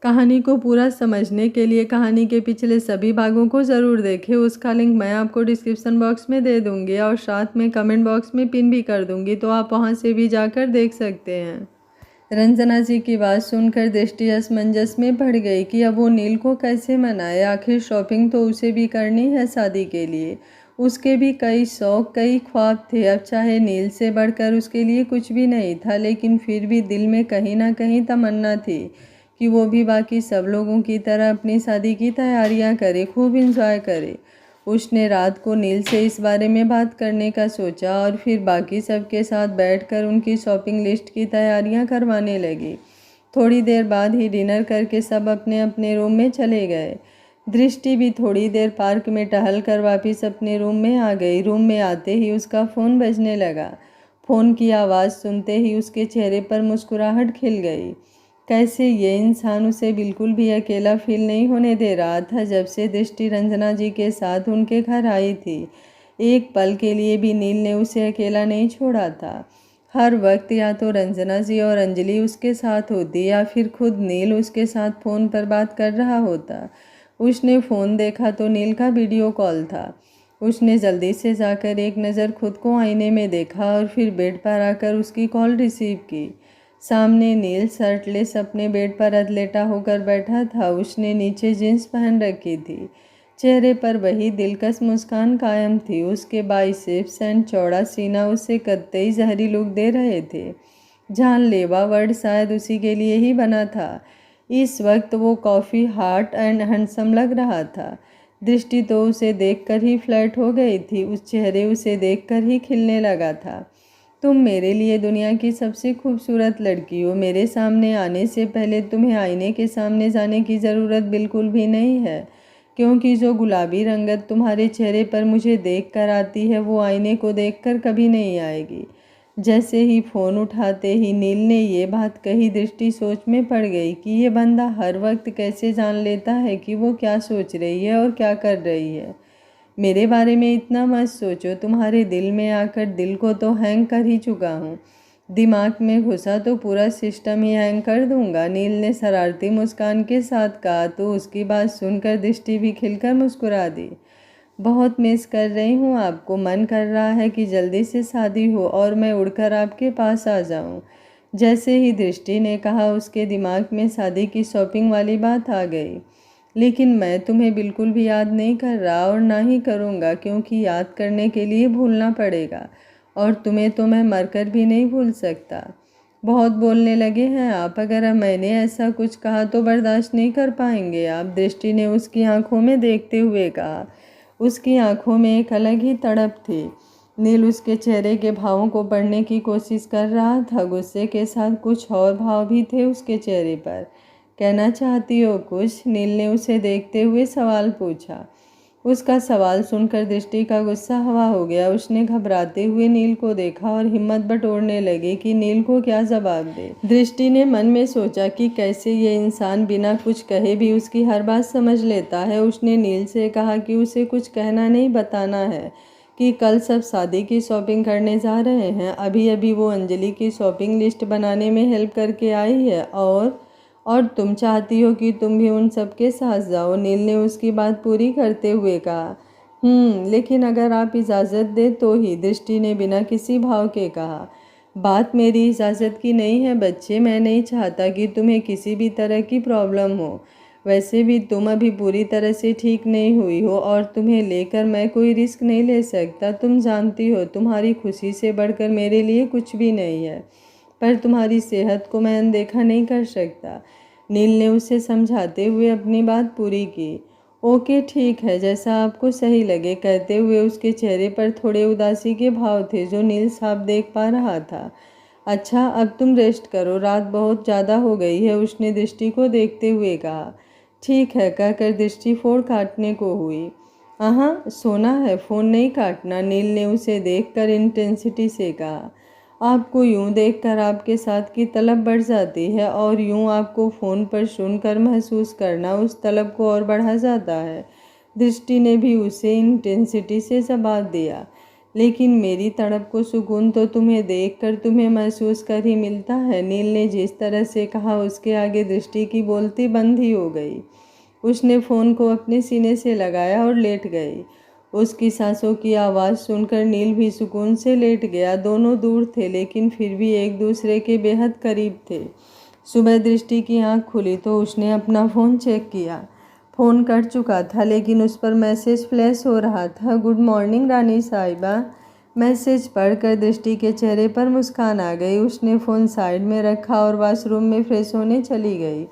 कहानी को पूरा समझने के लिए कहानी के पिछले सभी भागों को ज़रूर देखें। उसका लिंक मैं आपको डिस्क्रिप्शन बॉक्स में दे दूँगी और साथ में कमेंट बॉक्स में पिन भी कर दूँगी, तो आप वहाँ से भी जाकर देख सकते हैं। रंजना जी की बात सुनकर दृष्टि असमंजस में पड़ गई कि अब वो नील को कैसे मनाए। आखिर शॉपिंग तो उसे भी करनी है शादी के लिए। उसके भी कई शौक, कई ख्वाब थे। अब चाहे नील से बढ़कर उसके लिए कुछ भी नहीं था, लेकिन फिर भी दिल में कहीं ना कहीं तमन्ना थी कि वो भी बाकी सब लोगों की तरह अपनी शादी की तैयारियां करे, खूब इंजॉय करे। उसने रात को नील से इस बारे में बात करने का सोचा और फिर बाकी सबके साथ बैठकर उनकी शॉपिंग लिस्ट की तैयारियां करवाने लगी। थोड़ी देर बाद ही डिनर करके सब अपने अपने रूम में चले गए। दृष्टि भी थोड़ी देर पार्क में टहल कर वापस अपने रूम में आ गई। रूम में आते ही उसका फ़ोन बजने लगा। फ़ोन की आवाज़ सुनते ही उसके चेहरे पर मुस्कुराहट खिल गई। कैसे ये इंसान उसे बिल्कुल भी अकेला फील नहीं होने दे रहा था जब से दृष्टि रंजना जी के साथ उनके घर आई थी। एक पल के लिए भी नील ने उसे अकेला नहीं छोड़ा था। हर वक्त या तो रंजना जी और अंजलि उसके साथ होती या फिर खुद नील उसके साथ फ़ोन पर बात कर रहा होता। उसने फ़ोन देखा तो नील का वीडियो कॉल था। उसने जल्दी से जाकर एक नज़र खुद को आईने में देखा और फिर बेड पर आकर उसकी कॉल रिसीव की। सामने नील शर्टलेस अपने बेड पर अधलेटा होकर बैठा था। उसने नीचे जींस पहन रखी थी। चेहरे पर वही दिलकश मुस्कान कायम थी। उसके बाइसेप्स एंड चौड़ा सीना उसे कतई जहरी लुक दे रहे थे। जानलेवा वर्ड शायद उसी के लिए ही बना था। इस वक्त वो काफ़ी हॉट एंड हैंडसम लग रहा था। दृष्टि तो उसे देखकर ही फ्लर्ट हो गई थी। उस चेहरे उसे देखकर ही खिलने लगा था। तुम मेरे लिए दुनिया की सबसे खूबसूरत लड़की हो। मेरे सामने आने से पहले तुम्हें आईने के सामने जाने की ज़रूरत बिल्कुल भी नहीं है, क्योंकि जो गुलाबी रंगत तुम्हारे चेहरे पर मुझे देखकर आती है वो आईने को देखकर कभी नहीं आएगी। जैसे ही फ़ोन उठाते ही नील ने ये बात कही, दृष्टि सोच में पड़ गई कि ये बंदा हर वक्त कैसे जान लेता है कि वो क्या सोच रही है और क्या कर रही है। मेरे बारे में इतना मत सोचो, तुम्हारे दिल में आकर दिल को तो हैंग कर ही चुका हूँ। दिमाग में घुसा तो पूरा सिस्टम ही हैंग कर दूंगा। नील ने शरारती मुस्कान के साथ कहा तो उसकी बात सुनकर दृष्टि भी खिलकर मुस्कुरा दी। बहुत मिस कर रही हूँ आपको। मन कर रहा है कि जल्दी से शादी हो और मैं उड़कर आपके पास आ जाऊँ। जैसे ही दृष्टि ने कहा उसके दिमाग में शादी की शॉपिंग वाली बात आ गई। लेकिन मैं तुम्हें बिल्कुल भी याद नहीं कर रहा और ना ही करूँगा, क्योंकि याद करने के लिए भूलना पड़ेगा और तुम्हें तो मैं मरकर भी नहीं भूल सकता। बहुत बोलने लगे हैं आप। अगर अब मैंने ऐसा कुछ कहा तो बर्दाश्त नहीं कर पाएंगे आप, दृष्टि ने उसकी आंखों में देखते हुए कहा। उसकी आंखों में एक अलग ही तड़प थी। नील उसके चेहरे के भावों को पढ़ने की कोशिश कर रहा था। गुस्से के साथ कुछ और भाव भी थे उसके चेहरे पर। कहना चाहती हो कुछ? नील ने उसे देखते हुए सवाल पूछा। उसका सवाल सुनकर दृष्टि का गुस्सा हवा हो गया। उसने घबराते हुए नील को देखा और हिम्मत बटोरने लगी कि नील को क्या जवाब दे। दृष्टि ने मन में सोचा कि कैसे ये इंसान बिना कुछ कहे भी उसकी हर बात समझ लेता है। उसने नील से कहा कि उसे कुछ कहना नहीं, बताना है कि कल सब शादी की शॉपिंग करने जा रहे हैं। अभी अभी वो अंजलि की शॉपिंग लिस्ट बनाने में हेल्प करके आई है और तुम चाहती हो कि तुम भी उन सब के साथ जाओ। नील ने उसकी बात पूरी करते हुए कहा। लेकिन अगर आप इजाज़त दे तो ही, दृष्टि ने बिना किसी भाव के कहा। बात मेरी इजाज़त की नहीं है बच्चे। मैं नहीं चाहता कि तुम्हें किसी भी तरह की प्रॉब्लम हो। वैसे भी तुम अभी पूरी तरह से ठीक नहीं हुई हो और तुम्हें लेकर मैं कोई रिस्क नहीं ले सकता। तुम जानती हो तुम्हारी खुशी से बढ़कर मेरे लिए कुछ भी नहीं है, पर तुम्हारी सेहत को मैं अनदेखा नहीं कर सकता। नील ने उसे समझाते हुए अपनी बात पूरी की। ओके ठीक है, जैसा आपको सही लगे, कहते हुए उसके चेहरे पर थोड़े उदासी के भाव थे जो नील साफ देख पा रहा था। अच्छा अब तुम रेस्ट करो, रात बहुत ज़्यादा हो गई है, उसने दृष्टि को देखते हुए कहा। ठीक है कहकर दृष्टि फ़ोन काटने को हुई। हाँ सोना है, फ़ोन नहीं काटना, नील ने उसे देखकर इंटेंसिटी से कहा। आपको यूं देखकर आपके साथ की तलब बढ़ जाती है और यूं आपको फ़ोन पर सुनकर महसूस करना उस तलब को और बढ़ा जाता है। दृष्टि ने भी उसे इंटेंसिटी से जवाब दिया। लेकिन मेरी तड़प को सुकून तो तुम्हें देखकर, तुम्हें महसूस कर ही मिलता है। नील ने जिस तरह से कहा उसके आगे दृष्टि की बोलती बंद ही हो गई। उसने फ़ोन को अपने सीने से लगाया और लेट गई। उसकी सांसों की आवाज़ सुनकर नील भी सुकून से लेट गया। दोनों दूर थे लेकिन फिर भी एक दूसरे के बेहद करीब थे। सुबह दृष्टि की आंख खुली तो उसने अपना फ़ोन चेक किया। फ़ोन कट चुका था लेकिन उस पर मैसेज फ्लैश हो रहा था। गुड मॉर्निंग रानी साहिबा। मैसेज पढ़कर दृष्टि के चेहरे पर मुस्कान आ गई। उसने फ़ोन साइड में रखा और वॉशरूम में फ्रेश होने चली गई।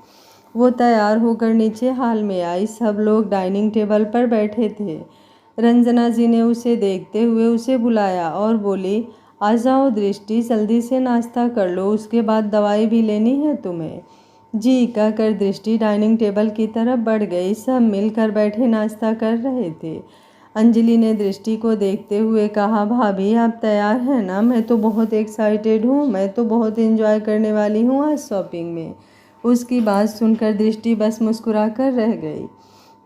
वो तैयार होकर नीचे हॉल में आई। सब लोग डाइनिंग टेबल पर बैठे थे। रंजना जी ने उसे देखते हुए उसे बुलाया और बोली, आ जाओ दृष्टि, जल्दी से नाश्ता कर लो, उसके बाद दवाई भी लेनी है तुम्हें। जी कहकर दृष्टि डाइनिंग टेबल की तरफ बढ़ गई। सब मिलकर बैठे नाश्ता कर रहे थे। अंजलि ने दृष्टि को देखते हुए कहा, भाभी आप तैयार हैं ना? मैं तो बहुत एक्साइटेड हूँ, मैं तो बहुत एंजॉय करने वाली हूँ आज शॉपिंग में। उसकी बात सुनकर दृष्टि बस मुस्कुराकर रह गई।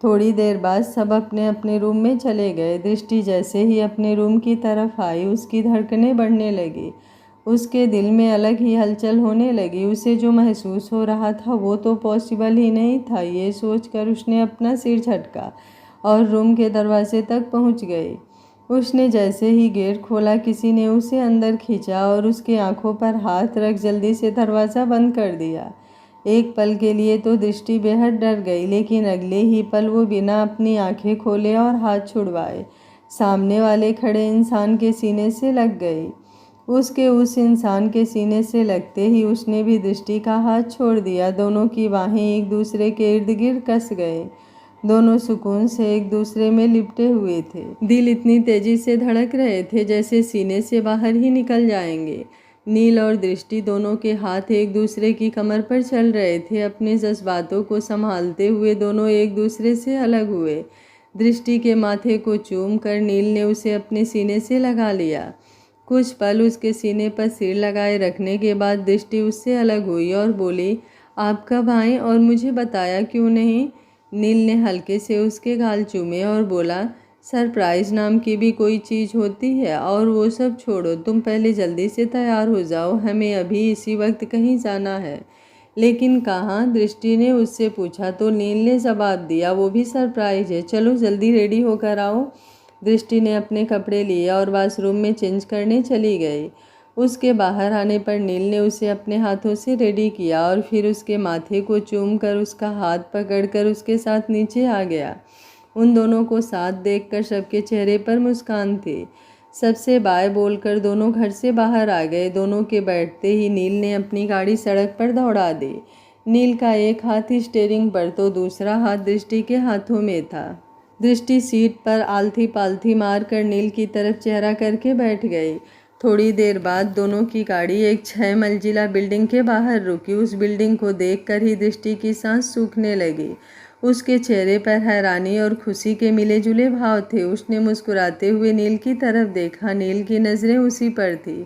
थोड़ी देर बाद सब अपने अपने रूम में चले गए। दृष्टि जैसे ही अपने रूम की तरफ आई उसकी धड़कनें बढ़ने लगी। उसके दिल में अलग ही हलचल होने लगी। उसे जो महसूस हो रहा था वो तो पॉसिबल ही नहीं था। ये सोचकर उसने अपना सिर झटका और रूम के दरवाजे तक पहुंच गई। उसने जैसे ही गेट खोला किसी ने उसे अंदर खींचा और उसकी आंखों पर हाथ रख जल्दी से दरवाज़ा बंद कर दिया। एक पल के लिए तो दृष्टि बेहद डर गई लेकिन अगले ही पल वो बिना अपनी आंखें खोले और हाथ छुड़वाए सामने वाले खड़े इंसान के सीने से लग गई। उसके उस इंसान के सीने से लगते ही उसने भी दृष्टि का हाथ छोड़ दिया। दोनों की बाहें एक दूसरे के इर्द गिर्द कस गए। दोनों सुकून से एक दूसरे में लिपटे हुए थे। दिल इतनी तेजी से धड़क रहे थे जैसे सीने से बाहर ही निकल जाएंगे। नील और दृष्टि दोनों के हाथ एक दूसरे की कमर पर चल रहे थे। अपने जज्बातों को संभालते हुए दोनों एक दूसरे से अलग हुए। दृष्टि के माथे को चूम कर नील ने उसे अपने सीने से लगा लिया। कुछ पल उसके सीने पर सिर लगाए रखने के बाद दृष्टि उससे अलग हुई और बोली, आप कब आए और मुझे बताया क्यों नहीं? नील ने हल्के से उसके गाल चूमे और बोला, सरप्राइज नाम की भी कोई चीज़ होती है। और वो सब छोड़ो, तुम पहले जल्दी से तैयार हो जाओ, हमें अभी इसी वक्त कहीं जाना है। लेकिन कहाँ? दृष्टि ने उससे पूछा तो नील ने जवाब दिया, वो भी सरप्राइज है, चलो जल्दी रेडी होकर आओ। दृष्टि ने अपने कपड़े लिए और वॉशरूम में चेंज करने चली गई। उसके बाहर आने पर नील ने उसे अपने हाथों से रेडी किया और फिर उसके माथे को चूमकर उसका हाथ पकड़कर उसके साथ नीचे आ गया। उन दोनों को साथ देखकर सबके चेहरे पर मुस्कान थी। सबसे बाय बोलकर दोनों घर से बाहर आ गए। दोनों के बैठते ही नील ने अपनी गाड़ी सड़क पर दौड़ा दी। नील का एक हाथ स्टीयरिंग पर तो दूसरा हाथ दृष्टि के हाथों में था। दृष्टि सीट पर आलथी पालथी मार कर नील की तरफ चेहरा करके बैठ गई। थोड़ी देर बाद दोनों की गाड़ी एक 6 मंजिला बिल्डिंग के बाहर रुकी। उस बिल्डिंग को देखकर ही दृष्टि की सांस सूखने लगी। उसके चेहरे पर हैरानी और खुशी के मिले जुले भाव थे। उसने मुस्कुराते हुए नील की तरफ देखा। नील की नज़रें उसी पर थी।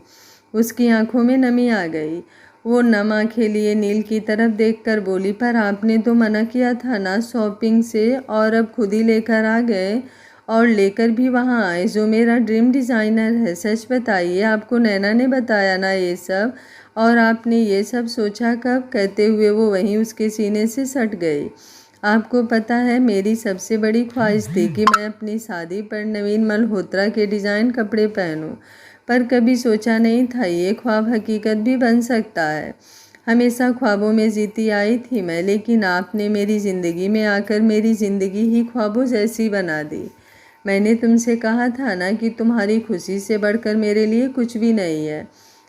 उसकी आंखों में नमी आ गई। वो नम आंखें लिए नील की तरफ देखकर बोली, पर आपने तो मना किया था ना शॉपिंग से, और अब खुद ही लेकर आ गए, और लेकर भी वहाँ आए जो मेरा ड्रीम डिज़ाइनर है। सच बताइए, आपको नैना ने बताया ना ये सब? और आपने ये सब सोचा कब? कहते हुए वो वहीं उसके सीने से सट गई। आपको पता है, मेरी सबसे बड़ी ख्वाहिश थी कि मैं अपनी शादी पर नवीन मल्होत्रा के डिज़ाइन कपड़े पहनूं, पर कभी सोचा नहीं था ये ख्वाब हकीकत भी बन सकता है। हमेशा ख्वाबों में जीती आई थी मैं, लेकिन आपने मेरी ज़िंदगी में आकर मेरी ज़िंदगी ही ख्वाबों जैसी बना दी। मैंने तुमसे कहा था ना कि तुम्हारी खुशी से बढ़कर मेरे लिए कुछ भी नहीं है।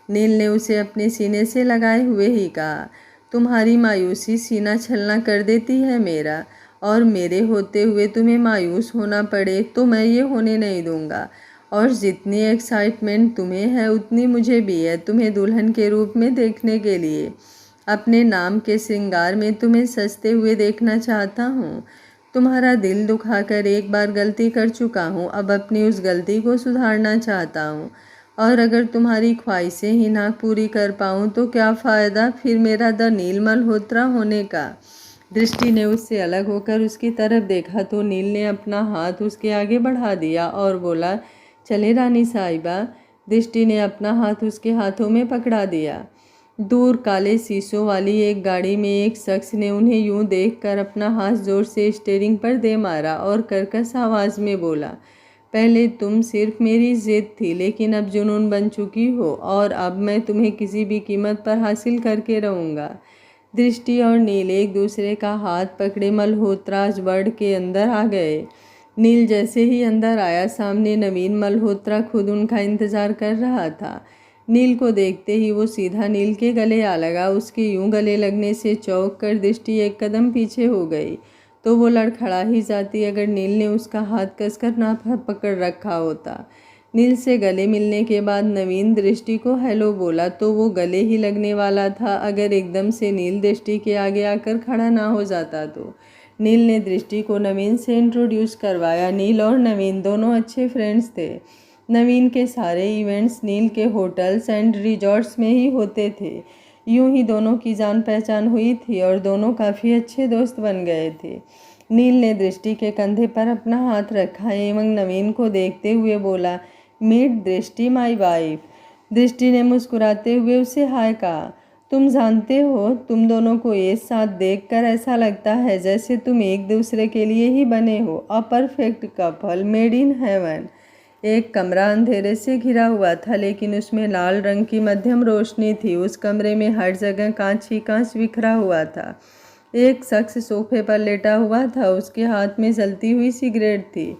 नील ने उसे अपने सीने से लगाए हुए ही कहा, तुम्हारी मायूसी सीना छलना कर देती है मेरा, और मेरे होते हुए तुम्हें मायूस होना पड़े तो मैं ये होने नहीं दूंगा। और जितनी एक्साइटमेंट तुम्हें है उतनी मुझे भी है तुम्हें दुल्हन के रूप में देखने के लिए। अपने नाम के श्रृंगार में तुम्हें सजते हुए देखना चाहता हूँ। तुम्हारा दिल दुखाकर एक बार गलती कर चुका हूँ, अब अपनी उस गलती को सुधारना चाहता हूँ। और अगर तुम्हारी ख्वाहिशें ही ना पूरी कर पाऊँ तो क्या फ़ायदा फिर मेरा द नील मल्होत्रा होने का। दृष्टि ने उससे अलग होकर उसकी तरफ देखा तो नील ने अपना हाथ उसके आगे बढ़ा दिया और बोला, चले रानी साहिबा। दृष्टि ने अपना हाथ उसके हाथों में पकड़ा दिया। दूर काले शीशों वाली एक गाड़ी में एक शख्स ने उन्हें यूं देखकर अपना हाथ जोर से स्टीयरिंग पर दे मारा और कर्कश आवाज़ में बोला, पहले तुम सिर्फ मेरी जिद थी, लेकिन अब जुनून बन चुकी हो और अब मैं तुम्हें किसी भी कीमत पर हासिल करके रहूँगा। दृष्टि और नील एक दूसरे का हाथ पकड़े मल्होत्रा राजवाड़ के अंदर आ गए। नील जैसे ही अंदर आया, सामने नवीन मल्होत्रा खुद उनका इंतज़ार कर रहा था। नील को देखते ही वो सीधा नील के गले आ लगा। उसके यूं गले लगने से चौंक कर दृष्टि एक कदम पीछे हो गई तो वो लड़खड़ा ही जाती अगर नील ने उसका हाथ कसकर ना पकड़ रखा होता। नील से गले मिलने के बाद नवीन दृष्टि को हेलो बोला तो वो गले ही लगने वाला था अगर एकदम से नील दृष्टि के आगे आकर खड़ा ना हो जाता तो। नील ने दृष्टि को नवीन से इंट्रोड्यूस करवाया। नील और नवीन दोनों अच्छे फ्रेंड्स थे। नवीन के सारे इवेंट्स नील के होटल्स एंड रिजॉर्ट्स में ही होते थे। यूं ही दोनों की जान पहचान हुई थी और दोनों काफ़ी अच्छे दोस्त बन गए थे। नील ने दृष्टि के कंधे पर अपना हाथ रखा एवं नवीन को देखते हुए बोला, मीट दृष्टि माई वाइफ। दृष्टि ने मुस्कुराते हुए उसे हाय कहा। तुम जानते हो, तुम दोनों को एक साथ देखकर ऐसा लगता है जैसे तुम एक दूसरे के लिए ही बने हो। A perfect couple made in heaven. एक कमरा अंधेरे से घिरा हुआ था लेकिन उसमें लाल रंग की मध्यम रोशनी थी। उस कमरे में हर जगह कांच ही कांच बिखरा हुआ था। एक शख्स सोफे पर लेटा हुआ था। उसके हाथ में जलती हुई सिगरेट थी।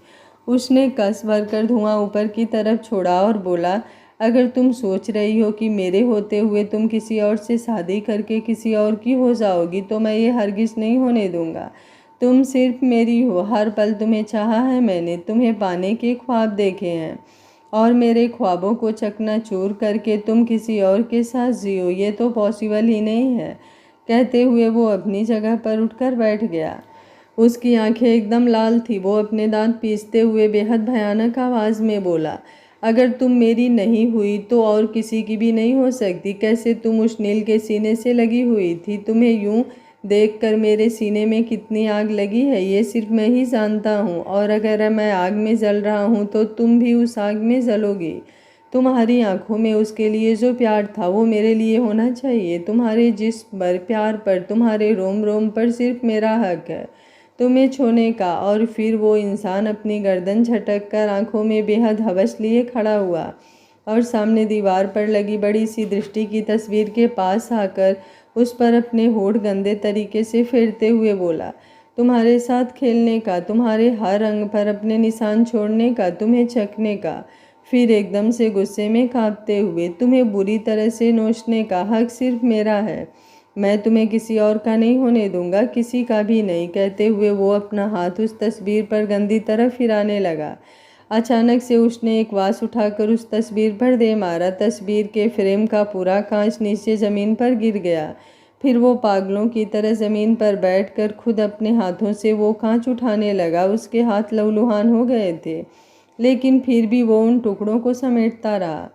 उसने कस भरकर धुआं ऊपर की तरफ छोड़ा और बोला, अगर तुम सोच रही हो कि मेरे होते हुए तुम किसी और से शादी करके किसी और की हो जाओगी तो मैं ये हरगिज़ नहीं होने दूंगा। तुम सिर्फ मेरी हो। हर पल तुम्हें चाहा है मैंने, तुम्हें पाने के ख्वाब देखे हैं और मेरे ख्वाबों को चकनाचूर करके तुम किसी और के साथ जियो, ये तो पॉसिबल ही नहीं है। कहते हुए वो अपनी जगह पर उठकर बैठ गया। उसकी आंखें एकदम लाल थी। वो अपने दांत पीसते हुए बेहद भयानक आवाज़ में बोला, अगर तुम मेरी नहीं हुई तो और किसी की भी नहीं हो सकती। कैसे तुम उस नील के सीने से लगी हुई थी। तुम्हें यूं देखकर मेरे सीने में कितनी आग लगी है ये सिर्फ मैं ही जानता हूँ और अगर मैं आग में जल रहा हूँ तो तुम भी उस आग में जलोगी। तुम्हारी आंखों में उसके लिए जो प्यार था वो मेरे लिए होना चाहिए। तुम्हारे जिस्म पर, प्यार पर, तुम्हारे रोम रोम पर सिर्फ मेरा हक है तुम्हें छूने का। और फिर वो इंसान अपनी गर्दन झटक कर आंखों में बेहद हवस लिए खड़ा हुआ और सामने दीवार पर लगी बड़ी सी दृष्टि की तस्वीर के पास आकर उस पर अपने होठ गंदे तरीके से फेरते हुए बोला, तुम्हारे साथ खेलने का, तुम्हारे हर अंग पर अपने निशान छोड़ने का, तुम्हें चखने का। फिर एकदम से गुस्से में कांपते हुए, तुम्हें बुरी तरह से नोचने का हक सिर्फ मेरा है। मैं तुम्हें किसी और का नहीं होने दूंगा, किसी का भी नहीं। कहते हुए वो अपना हाथ उस तस्वीर पर गंदी तरफ फिराने लगा। अचानक से उसने एक वास उठाकर उस तस्वीर पर दे मारा। तस्वीर के फ्रेम का पूरा कांच नीचे ज़मीन पर गिर गया। फिर वो पागलों की तरह ज़मीन पर बैठकर खुद अपने हाथों से वो कांच उठाने लगा। उसके हाथ लहूलुहान हो गए थे लेकिन फिर भी वो उन टुकड़ों को समेटता रहा।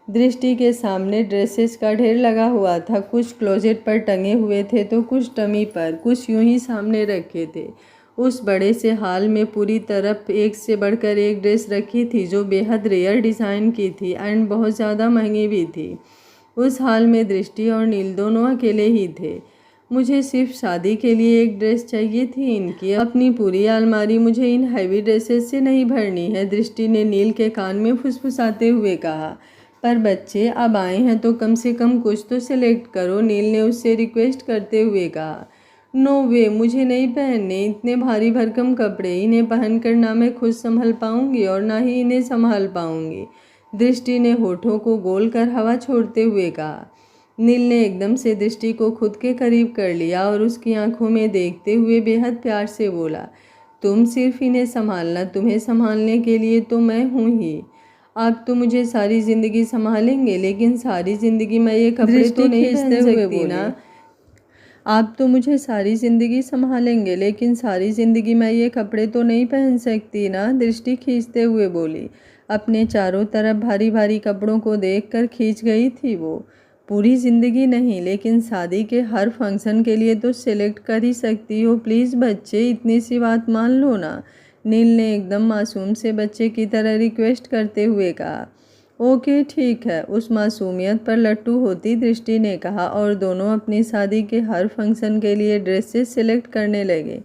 दृष्टि के सामने ड्रेसेस का ढेर लगा हुआ था। कुछ क्लोजेट पर टंगे हुए थे तो कुछ डमी पर, कुछ यूं ही सामने रखे थे। उस बड़े से हॉल में पूरी तरफ एक से बढ़कर एक ड्रेस रखी थी जो बेहद रेयर डिज़ाइन की थी एंड बहुत ज़्यादा महंगी भी थी। उस हॉल में दृष्टि और नील दोनों अकेले ही थे। मुझे सिर्फ शादी के लिए एक ड्रेस चाहिए थी इनकी, अपनी पूरी अलमारी मुझे इन हैवी ड्रेसेस से नहीं भरनी है। दृष्टि ने नील के कान में फुसफुसाते हुए कहा, पर बच्चे अब आए हैं तो कम से कम कुछ तो सिलेक्ट करो। नील ने उससे रिक्वेस्ट करते हुए कहा, नो वे, मुझे नहीं पहनने इतने भारी भरकम कपड़े। इन्हें पहनकर ना मैं खुद संभल पाऊंगी और ना ही इन्हें संभाल पाऊंगी। दृष्टि ने होठों को गोल कर हवा छोड़ते हुए कहा। नील ने एकदम से दृष्टि को खुद के करीब कर लिया और उसकी आंखों में देखते हुए बेहद प्यार से बोला, तुम सिर्फ इन्हें संभालना, तुम्हें संभालने के लिए तो मैं हूँ ही। आप तो मुझे सारी ज़िंदगी संभालेंगे लेकिन सारी ज़िंदगी मैं ये कपड़े तो नहीं पहन सकती ना। आप तो मुझे सारी ज़िंदगी संभालेंगे लेकिन सारी ज़िंदगी मैं ये कपड़े तो नहीं पहन सकती ना, दृष्टि खींचते हुए बोली। अपने चारों तरफ भारी भारी कपड़ों को देखकर खींच गई थी वो। पूरी ज़िंदगी नहीं लेकिन शादी के हर फंक्शन के लिए तो सिलेक्ट कर ही सकती हो। प्लीज़ बच्चे, इतनी सी बात मान लो ना। नील ने एकदम मासूम से बच्चे की तरह रिक्वेस्ट करते हुए कहा। ओके ठीक है, उस मासूमियत पर लट्टू होती दृष्टि ने कहा और दोनों अपनी शादी के हर फंक्शन के लिए ड्रेसेस सिलेक्ट करने लगे।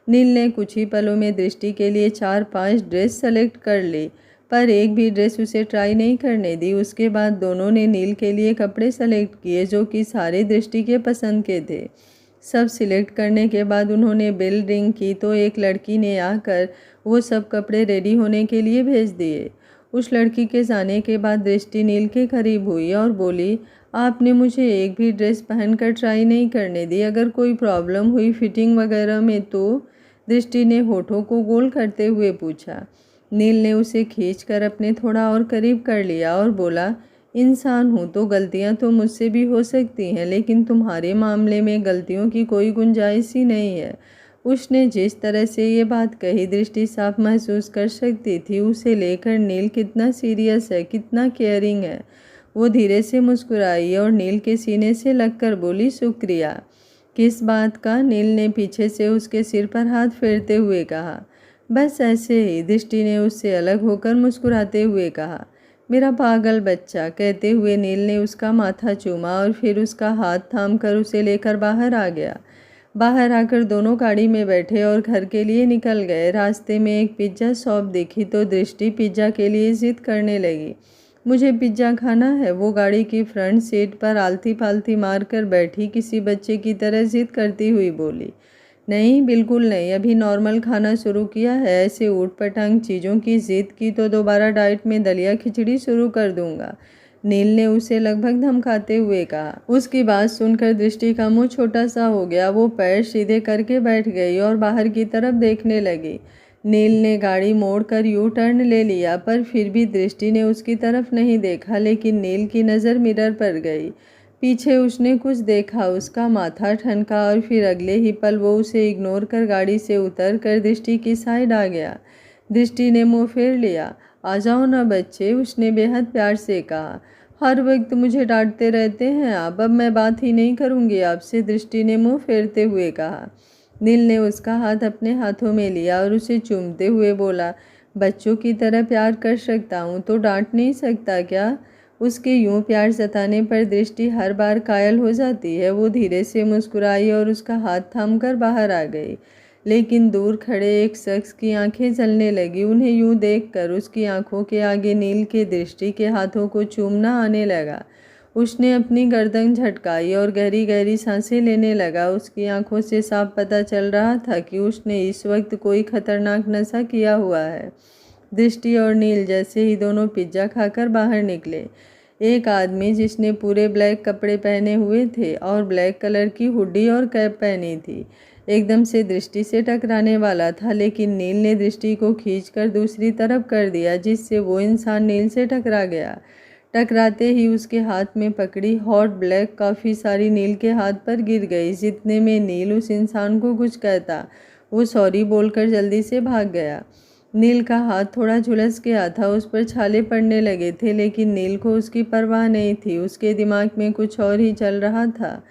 नील ने कुछ ही पलों में दृष्टि के लिए 4-5 ड्रेस सेलेक्ट कर ली, पर एक भी ड्रेस उसे ट्राई नहीं करने दी। उसके बाद दोनों ने नील के लिए कपड़े सेलेक्ट किए जो कि सारे दृष्टि के पसंद के थे। सब सिलेक्ट करने के बाद उन्होंने बेल रिंग की तो एक लड़की ने आकर वो सब कपड़े रेडी होने के लिए भेज दिए। उस लड़की के जाने के बाद दृष्टि नील के करीब हुई और बोली, आपने मुझे एक भी ड्रेस पहनकर ट्राई नहीं करने दी, अगर कोई प्रॉब्लम हुई फिटिंग वगैरह में तो? दृष्टि ने होठों को गोल करते हुए पूछा। नील ने उसे खींचकर अपने थोड़ा और करीब कर लिया और बोला, इंसान हूँ तो गलतियाँ तो मुझसे भी हो सकती हैं, लेकिन तुम्हारे मामले में गलतियों की कोई गुंजाइश ही नहीं है। उसने जिस तरह से ये बात कही दृष्टि साफ महसूस कर सकती थी उसे लेकर नील कितना सीरियस है, कितना केयरिंग है। वो धीरे से मुस्कुराई और नील के सीने से लगकर बोली, शुक्रिया। किस बात का? नील ने पीछे से उसके सिर पर हाथ फेरते हुए कहा। बस ऐसे ही, दृष्टि ने उससे अलग होकर मुस्कुराते हुए कहा। मेरा पागल बच्चा, कहते हुए नील ने उसका माथा चूमा और फिर उसका हाथ थामकर उसे लेकर बाहर आ गया। बाहर आकर दोनों गाड़ी में बैठे और घर के लिए निकल गए। रास्ते में एक पिज्ज़ा शॉप दिखी तो दृष्टि पिज्ज़ा के लिए जिद करने लगी। मुझे पिज्ज़ा खाना है। वो गाड़ी की फ्रंट सीट पर आलती पालती मारकर बैठी किसी बच्चे की तरह जिद करती हुई बोली, नहीं बिल्कुल नहीं, अभी नॉर्मल खाना शुरू किया है, ऐसे ऊट पटांग चीज़ों की जिद की तो दोबारा डाइट में दलिया खिचड़ी शुरू कर दूंगा। नील ने उसे लगभग धमकाते हुए कहा। उसकी बात सुनकर दृष्टि का मुंह छोटा सा हो गया। वो पैर सीधे करके बैठ गई और बाहर की तरफ देखने लगी। नील ने गाड़ी मोड़कर यू टर्न ले लिया, पर फिर भी दृष्टि ने उसकी तरफ नहीं देखा। लेकिन नील की नज़र मिरर पर गई। पीछे उसने कुछ देखा, उसका माथा ठनका और फिर अगले ही पल वो उसे इग्नोर कर गाड़ी से उतर कर दृष्टि की साइड आ गया। दृष्टि ने मुंह फेर लिया। आ जाओ ना बच्चे, उसने बेहद प्यार से कहा। हर वक्त मुझे डांटते रहते हैं आप, अब मैं बात ही नहीं करूँगी आपसे, दृष्टि ने मुंह फेरते हुए कहा। नील ने उसका हाथ अपने हाथों में लिया और उसे चूमते हुए बोला, बच्चों की तरह प्यार कर सकता हूँ तो डांट नहीं सकता क्या? उसके यूं प्यार जताने पर दृष्टि हर बार कायल हो जाती है। वो धीरे से मुस्कुराई और उसका हाथ थामकर बाहर आ गई। लेकिन दूर खड़े एक शख्स की आंखें जलने लगी। उन्हें यूं देखकर उसकी आंखों के आगे नील के दृष्टि के हाथों को चूमना आने लगा। उसने अपनी गर्दन झटकाई और गहरी गहरी सांसें लेने लगा। उसकी आंखों से साफ पता चल रहा था कि उसने इस वक्त कोई खतरनाक नशा किया हुआ है। दृष्टि और नील जैसे ही दोनों पिज्ज़ा खाकर बाहर निकले। एक आदमी जिसने पूरे ब्लैक कपड़े पहने हुए थे और ब्लैक कलर की हुडी और कैप पहनी थी, एकदम से दृष्टि से टकराने वाला था, लेकिन नील ने दृष्टि को खींचकर दूसरी तरफ कर दिया, जिससे वो इंसान नील से टकरा गया। टकराते ही उसके हाथ में पकड़ी हॉट ब्लैक काफ़ी सारी नील के हाथ पर गिर गई। जितने में नील उस इंसान को कुछ कहता, वो सॉरी बोलकर जल्दी से भाग गया। नील का हाथ थोड़ा झुलस गया था, उस पर छाले पड़ने लगे थे, लेकिन नील को उसकी परवाह नहीं थी। उसके दिमाग में कुछ और ही चल रहा था।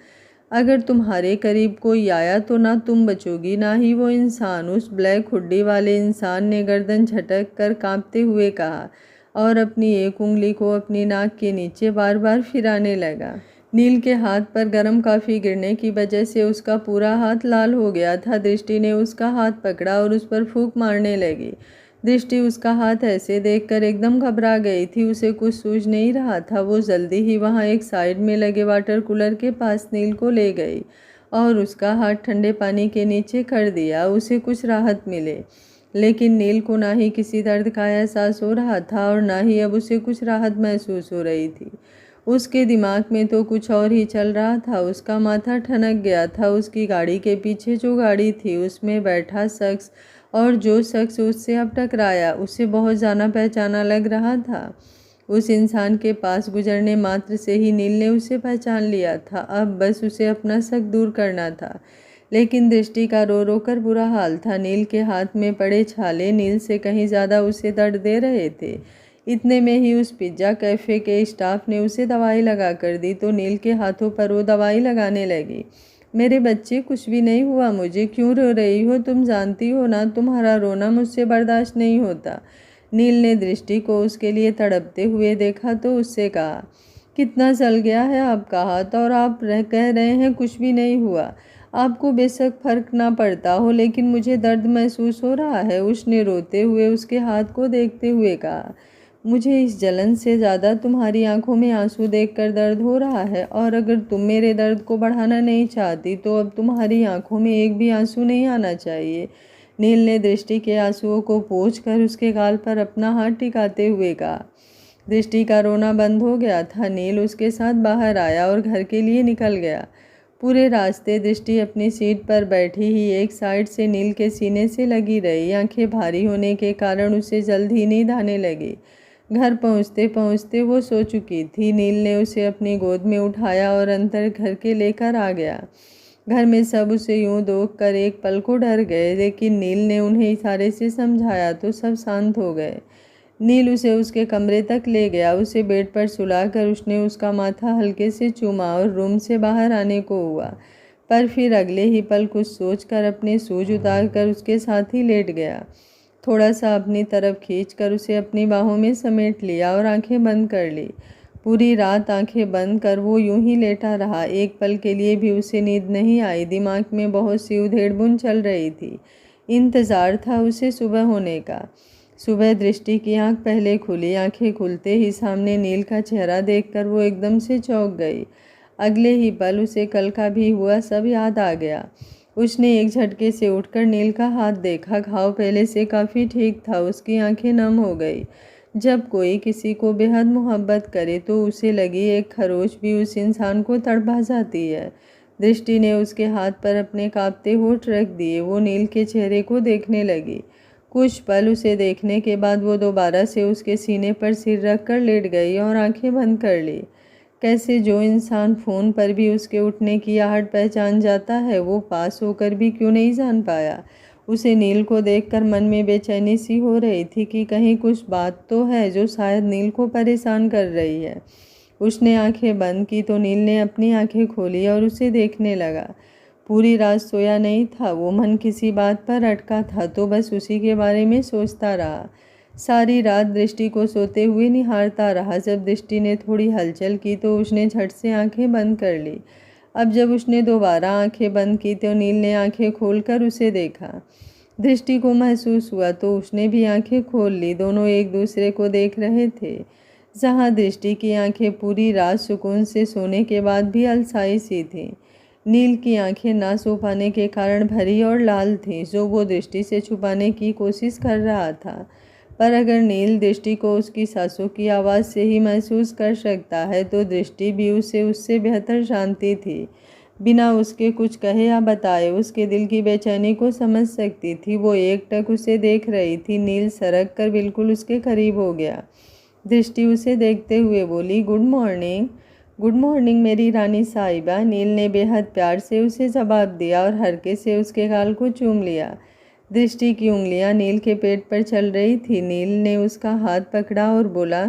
अगर तुम्हारे करीब कोई आया तो ना तुम बचोगी ना ही वो इंसान, उस ब्लैक हुड्डी वाले इंसान ने गर्दन झटक कर कांपते हुए कहा और अपनी एक उंगली को अपनी नाक के नीचे बार बार फिराने लगा। नील के हाथ पर गर्म कॉफ़ी गिरने की वजह से उसका पूरा हाथ लाल हो गया था। दृष्टि ने उसका हाथ पकड़ा और उस पर फूंक मारने लगी। दृष्टि उसका हाथ ऐसे देखकर एकदम घबरा गई थी। उसे कुछ सूझ नहीं रहा था। वो जल्दी ही वहाँ एक साइड में लगे वाटर कूलर के पास नील को ले गई और उसका हाथ ठंडे पानी के नीचे कर दिया, उसे कुछ राहत मिले। लेकिन नील को ना ही किसी दर्द का एहसास हो रहा था और ना ही अब उसे कुछ राहत महसूस हो रही थी। उसके दिमाग में तो कुछ और ही चल रहा था। उसका माथा ठनक गया था। उसकी गाड़ी के पीछे जो गाड़ी थी उसमें बैठा शख्स और जो शख्स उससे अब टकराया उसे बहुत जाना पहचाना लग रहा था। उस इंसान के पास गुजरने मात्र से ही नील ने उसे पहचान लिया था। अब बस उसे अपना शक दूर करना था। लेकिन दृष्टि का रो रो कर बुरा हाल था। नील के हाथ में पड़े छाले नील से कहीं ज़्यादा उसे दर्द दे रहे थे। इतने में ही उस पिज्ज़ा कैफ़े के स्टाफ ने उसे दवाई लगा कर दी तो नील के हाथों पर वो दवाई लगाने लगी। मेरे बच्चे, कुछ भी नहीं हुआ मुझे, क्यों रो रही हो? तुम जानती हो ना, तुम्हारा रोना मुझसे बर्दाश्त नहीं होता। नील ने दृष्टि को उसके लिए तड़पते हुए देखा तो उससे कहा, कितना जल गया है आपका हाथ और आप कह रहे हैं कुछ भी नहीं हुआ। आपको बेशक फर्क ना पड़ता हो, लेकिन मुझे दर्द महसूस हो रहा है। उसने रोते हुए उसके हाथ को देखते हुए कहा, मुझे इस जलन से ज़्यादा तुम्हारी आंखों में आंसू देखकर दर्द हो रहा है, और अगर तुम मेरे दर्द को बढ़ाना नहीं चाहती तो अब तुम्हारी आंखों में एक भी आंसू नहीं आना चाहिए। नील ने दृष्टि के आंसुओं को पोंछकर उसके गाल पर अपना हाथ टिकाते हुए कहा। दृष्टि का रोना बंद हो गया था। नील उसके साथ बाहर आया और घर के लिए निकल गया। पूरे रास्ते दृष्टि अपनी सीट पर बैठी ही एक साइड से नील के सीने से लगी रही। आंखें भारी होने के कारण उसे जल्द ही नींद आने लगी। घर पहुंचते पहुंचते वो सो चुकी थी। नील ने उसे अपनी गोद में उठाया और अंदर घर के लेकर आ गया। घर में सब उसे यूं देख कर एक पल को डर गए, लेकिन नील ने उन्हें इशारे से समझाया तो सब शांत हो गए। नील उसे उसके कमरे तक ले गया। उसे बेड पर सुलाकर उसने उसका माथा हल्के से चूमा और रूम से बाहर आने को हुआ, पर फिर अगले ही पल कुछ सोचकर अपने शूज उतार कर उसके साथ ही लेट गया। थोड़ा सा अपनी तरफ खींचकर उसे अपनी बाहों में समेट लिया और आंखें बंद कर ली। पूरी रात आंखें बंद कर वो यूं ही लेटा रहा। एक पल के लिए भी उसे नींद नहीं आई। दिमाग में बहुत सी उधेड़-बुन चल रही थी। इंतज़ार था उसे सुबह होने का। सुबह दृष्टि की आंख पहले खुली। आंखें खुलते ही सामने नील का चेहरा देखकर वो एकदम से चौंक गई। अगले ही पल उसे कल का भी हुआ सब याद आ गया। उसने एक झटके से उठकर नील का हाथ देखा। घाव पहले से काफ़ी ठीक था। उसकी आंखें नम हो गई। जब कोई किसी को बेहद मोहब्बत करे तो उसे लगी एक खरोच भी उस इंसान को तड़पा जाती है। दृष्टि ने उसके हाथ पर अपने कांपते होंठ रख दिए। वो नील के चेहरे को देखने लगी। कुछ पल उसे देखने के बाद वो दोबारा से उसके सीने पर सिर रखकर लेट गई और आंखें बंद कर ली। कैसे जो इंसान फ़ोन पर भी उसके उठने की आहट पहचान जाता है, वो पास होकर भी क्यों नहीं जान पाया। उसे नील को देखकर मन में बेचैनी सी हो रही थी कि कहीं कुछ बात तो है जो शायद नील को परेशान कर रही है। उसने आंखें बंद की तो नील ने अपनी आंखें खोली और उसे देखने लगा। पूरी रात सोया नहीं था वो। मन किसी बात पर अटका था तो बस उसी के बारे में सोचता रहा। सारी रात दृष्टि को सोते हुए निहारता रहा। जब दृष्टि ने थोड़ी हलचल की तो उसने झट से आंखें बंद कर ली। अब जब उसने दोबारा आंखें बंद की तो नील ने आंखें खोलकर उसे देखा। दृष्टि को महसूस हुआ तो उसने भी आंखें खोल ली। दोनों एक दूसरे को देख रहे थे। जहाँ दृष्टि की आंखें पूरी रात सुकून से सोने के बाद भी अलसाई सी थीं। नील की आंखें ना सो पाने के कारण भरी और लाल थीं, जो वो दृष्टि से छुपाने की कोशिश कर रहा था। पर अगर नील दृष्टि को उसकी सांसों की आवाज़ से ही महसूस कर सकता है तो दृष्टि भी उसे उससे बेहतर जानती थी। बिना उसके कुछ कहे या बताए उसके दिल की बेचैनी को समझ सकती थी। वो एकटक उसे देख रही थी। नील सरक कर बिल्कुल उसके करीब हो गया। दृष्टि उसे देखते हुए बोली, गुड मॉर्निंग। गुड मॉर्निंग मेरी रानी साहिबा। नील ने बेहद प्यार से उसे जवाब दिया और हल्के से उसके गाल को चूम लिया। दृष्टि की उंगलियां नील के पेट पर चल रही थी। नील ने उसका हाथ पकड़ा और बोला,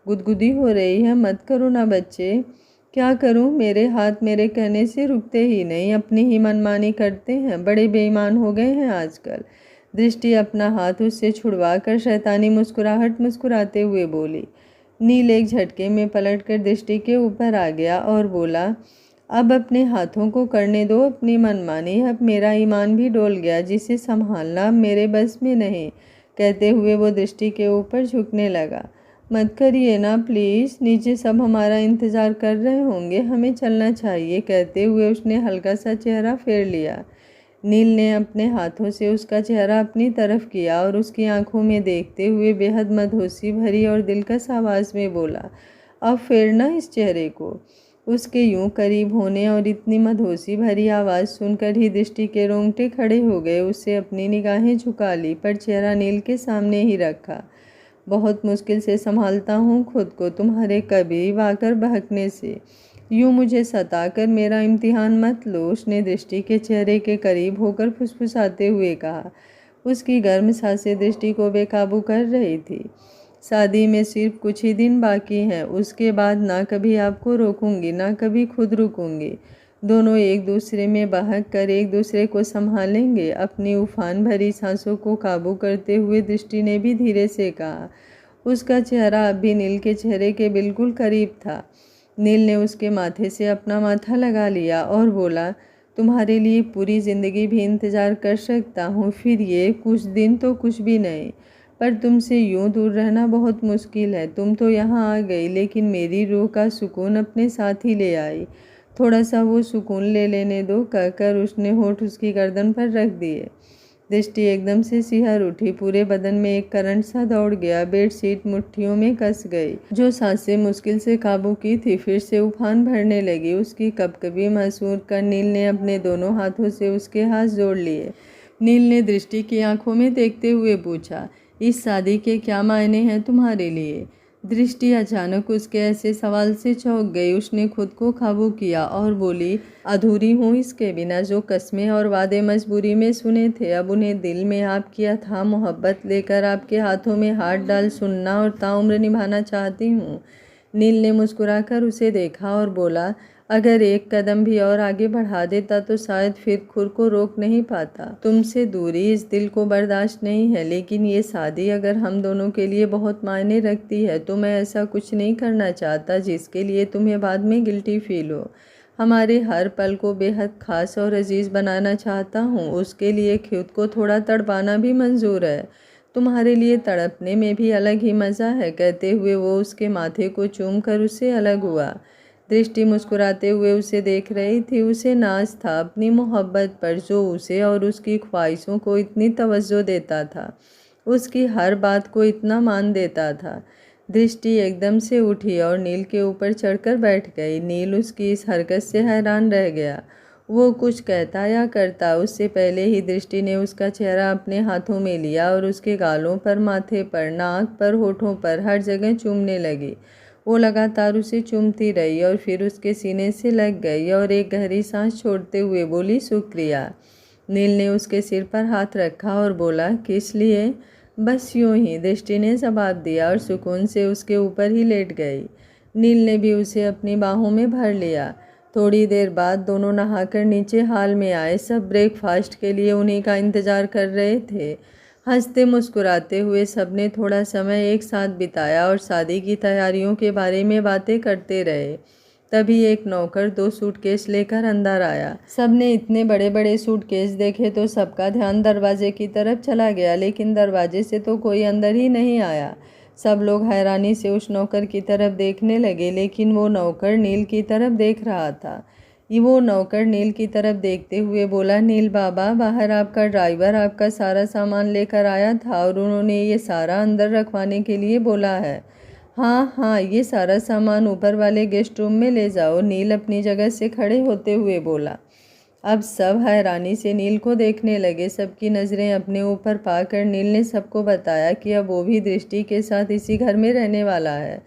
गुदगुदी हो रही है, मत करो ना बच्चे। क्या करूं? मेरे हाथ मेरे कहने से रुकते ही नहीं, अपनी ही मनमानी करते हैं। बड़े बेईमान हो गए हैं आजकल। दृष्टि अपना हाथ उससे छुड़वा कर शैतानी मुस्कुराहट मुस्कुराते हुए बोली। नील एक झटके में पलटकर दृष्टि के ऊपर आ गया और बोला, अब अपने हाथों को करने दो अपनी मनमानी। अब मेरा ईमान भी डोल गया, जिसे संभालना मेरे बस में नहीं। कहते हुए वो दृष्टि के ऊपर झुकने लगा। मत करिए ना प्लीज़, नीचे सब हमारा इंतज़ार कर रहे होंगे, हमें चलना चाहिए। कहते हुए उसने हल्का सा चेहरा फेर लिया। नील ने अपने हाथों से उसका चेहरा अपनी तरफ किया और उसकी आंखों में देखते हुए बेहद मदहोशी भरी और दिलकश आवाज़ में बोला, अब फेरना इस चेहरे को। उसके यूं करीब होने और इतनी मदहोशी भरी आवाज़ सुनकर ही दृष्टि के रोंगटे खड़े हो गए। उससे अपनी निगाहें झुका ली, पर चेहरा नील के सामने ही रखा। बहुत मुश्किल से संभालता हूँ खुद को तुम्हारे करीब आकर बहकने से। यूं मुझे सताकर मेरा इम्तिहान मत लो। उसने दृष्टि के चेहरे के करीब होकर फुसफुसाते हुए कहा। उसकी गर्म सांसें दृष्टि को बेकाबू कर रही थी। शादी में सिर्फ कुछ ही दिन बाकी हैं, उसके बाद ना कभी आपको रोकूंगी ना कभी खुद रुकूंगी। दोनों एक दूसरे में बहक कर एक दूसरे को संभालेंगे। अपनी उफान भरी सांसों को काबू करते हुए दृष्टि ने भी धीरे से कहा। उसका चेहरा अब भी नील के चेहरे के बिल्कुल करीब था। नील ने उसके माथे से अपना माथा लगा लिया और बोला, तुम्हारे लिए पूरी ज़िंदगी भी इंतज़ार कर सकता हूँ, फिर ये कुछ दिन तो कुछ भी नहीं, पर तुमसे यूं दूर रहना बहुत मुश्किल है। तुम तो यहाँ आ गई, लेकिन मेरी रूह का सुकून अपने साथ ही ले आई। थोड़ा सा वो सुकून ले लेने दो, कहकर उसने होठ उसकी गर्दन पर रख दिए। दृष्टि एकदम से सिहर उठी, पूरे बदन में एक करंट सा दौड़ गया। बेडशीट मुट्ठियों में कस गई। जो सांसें मुश्किल से काबू की थी फिर से उफान भरने लगी। उसकी कभी महसूस कर नील ने अपने दोनों हाथों से उसके हाथ जोड़ लिए। नील ने दृष्टि की आंखों में देखते हुए पूछा, इस शादी के क्या मायने हैं तुम्हारे लिए? दृष्टि अचानक उसके ऐसे सवाल से चौंक गई। उसने खुद को काबू किया और बोली, अधूरी हूँ इसके बिना। जो कस्में और वादे मजबूरी में सुने थे, अब उन्हें दिल में आपकी अथाह मोहब्बत लेकर आपके हाथों में हाथ डाल सुनना और ताउम्र निभाना चाहती हूँ। नील ने मुस्कुराकर उसे देखा और बोला, अगर एक कदम भी और आगे बढ़ा देता तो शायद फिर खुद को रोक नहीं पाता। तुमसे दूरी इस दिल को बर्दाश्त नहीं है, लेकिन ये शादी अगर हम दोनों के लिए बहुत मायने रखती है तो मैं ऐसा कुछ नहीं करना चाहता जिसके लिए तुम्हें बाद में गिल्टी फील हो। हमारे हर पल को बेहद खास और अजीज बनाना चाहता हूँ। उसके लिए खुद को थोड़ा तड़पाना भी मंजूर है। तुम्हारे लिए तड़पने में भी अलग ही मज़ा है। कहते हुए वो उसके माथे को चूम कर उससे अलग हुआ। दृष्टि मुस्कुराते हुए उसे देख रही थी। उसे नाज था अपनी मोहब्बत पर, जो उसे और उसकी ख्वाहिशों को इतनी तवज्जो देता था, उसकी हर बात को इतना मान देता था। दृष्टि एकदम से उठी और नील के ऊपर चढ़कर बैठ गई। नील उसकी इस हरकत से हैरान रह गया। वो कुछ कहता या करता उससे पहले ही दृष्टि ने उसका चेहरा अपने हाथों में लिया और उसके गालों पर, माथे पर, नाक पर, होठों पर हर जगह चूमने लगी। वो लगातार उसे चूमती रही और फिर उसके सीने से लग गई और एक गहरी सांस छोड़ते हुए बोली, शुक्रिया। नील ने उसके सिर पर हाथ रखा और बोला, किस लिए? बस यूं ही, दृष्टि ने जवाब दिया और सुकून से उसके ऊपर ही लेट गई। नील ने भी उसे अपनी बाहों में भर लिया। थोड़ी देर बाद दोनों नहाकर नीचे हाल में आए। सब ब्रेकफास्ट के लिए उन्हीं का इंतज़ार कर रहे थे। हंसते मुस्कुराते हुए सबने थोड़ा समय एक साथ बिताया और शादी की तैयारियों के बारे में बातें करते रहे। तभी एक नौकर 2 सूटकेस लेकर अंदर आया। सबने इतने बड़े बड़े सूटकेस देखे तो सबका ध्यान दरवाजे की तरफ चला गया, लेकिन दरवाजे से तो कोई अंदर ही नहीं आया। सब लोग हैरानी से उस नौकर की तरफ देखने लगे, लेकिन वो नौकर नील की तरफ देख रहा था। वो नौकर नील की तरफ देखते हुए बोला, नील बाबा, बाहर आपका ड्राइवर आपका सारा सामान लेकर आया था और उन्होंने ये सारा अंदर रखवाने के लिए बोला है। हाँ हाँ, ये सारा सामान ऊपर वाले गेस्ट रूम में ले जाओ, नील अपनी जगह से खड़े होते हुए बोला। अब सब हैरानी से नील को देखने लगे। सबकी नज़रें अपने ऊपर पाकर नील ने सबको बताया कि अब वो भी दृष्टि के साथ इसी घर में रहने वाला है।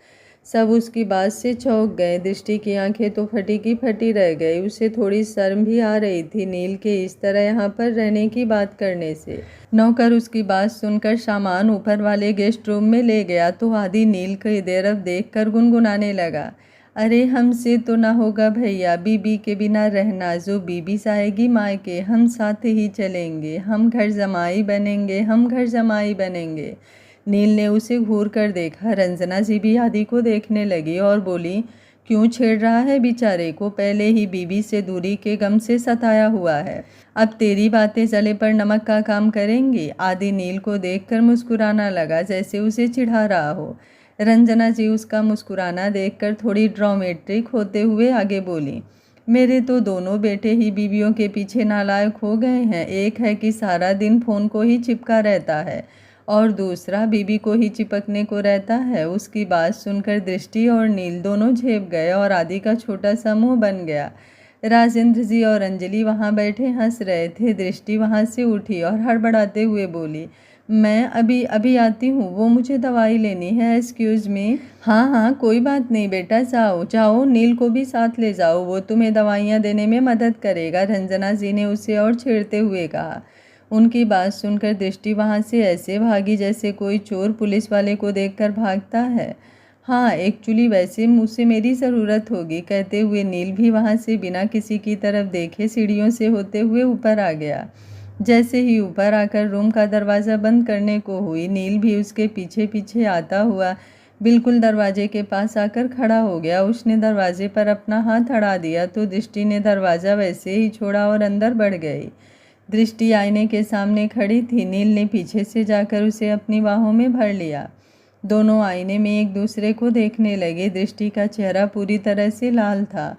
सब उसकी बात से चौंक गए। दृष्टि की आंखें तो फटी की फटी रह गई। उसे थोड़ी शर्म भी आ रही थी नील के इस तरह यहाँ पर रहने की बात करने से। नौकर उसकी बात सुनकर सामान ऊपर वाले गेस्ट रूम में ले गया तो आदि नील की तरफ देखकर गुनगुनाने लगा, अरे हमसे तो ना होगा भैया, बीबी के बिना रहना। जो बीबी जाएगी मायके, हम साथ ही चलेंगे, हम घर जमाई बनेंगे, हम घर जमाई बनेंगे। नील ने उसे घूर कर देखा। रंजना जी भी आदि को देखने लगी और बोली, क्यों छेड़ रहा है बेचारे को? पहले ही बीबी से दूरी के गम से सताया हुआ है, अब तेरी बातें जले पर नमक का काम करेंगी। आदि नील को देखकर मुस्कुराना लगा, जैसे उसे चिढ़ा रहा हो। रंजना जी उसका मुस्कुराना देखकर थोड़ी ड्रामेटिक होते हुए आगे बोली, मेरे तो दोनों बेटे ही बीवियों के पीछे नालायक हो गए हैं। एक है कि सारा दिन फ़ोन को ही चिपका रहता है और दूसरा बीबी को ही चिपकने को रहता है। उसकी बात सुनकर दृष्टि और नील दोनों झेप गए और आदि का छोटा सा मुँह बन गया। राजेंद्र जी और अंजलि वहाँ बैठे हंस रहे थे। दृष्टि वहाँ से उठी और हड़बड़ाते हुए बोली, मैं अभी आती हूँ, वो मुझे दवाई लेनी है, एक्सक्यूज़ मी। हाँ हाँ, कोई बात नहीं बेटा, जाओ जाओ, नील को भी साथ ले जाओ, वो तुम्हें दवाइयाँ देने में मदद करेगा, रंजना जी ने उसे और छेड़ते हुए कहा। उनकी बात सुनकर दृष्टि वहाँ से ऐसे भागी जैसे कोई चोर पुलिस वाले को देखकर भागता है। हाँ, एक्चुअली वैसे मुझसे मेरी ज़रूरत होगी, कहते हुए नील भी वहाँ से बिना किसी की तरफ देखे सीढ़ियों से होते हुए ऊपर आ गया। जैसे ही ऊपर आकर रूम का दरवाज़ा बंद करने को हुई, नील भी उसके पीछे पीछे आता हुआ बिल्कुल दरवाजे के पास आकर खड़ा हो गया। उसने दरवाजे पर अपना हाथ अड़ा दिया तो दृष्टि ने दरवाज़ा वैसे ही छोड़ा और अंदर बढ़ गई। दृष्टि आईने के सामने खड़ी थी। नील ने पीछे से जाकर उसे अपनी बाहों में भर लिया। दोनों आईने में एक दूसरे को देखने लगे। दृष्टि का चेहरा पूरी तरह से लाल था।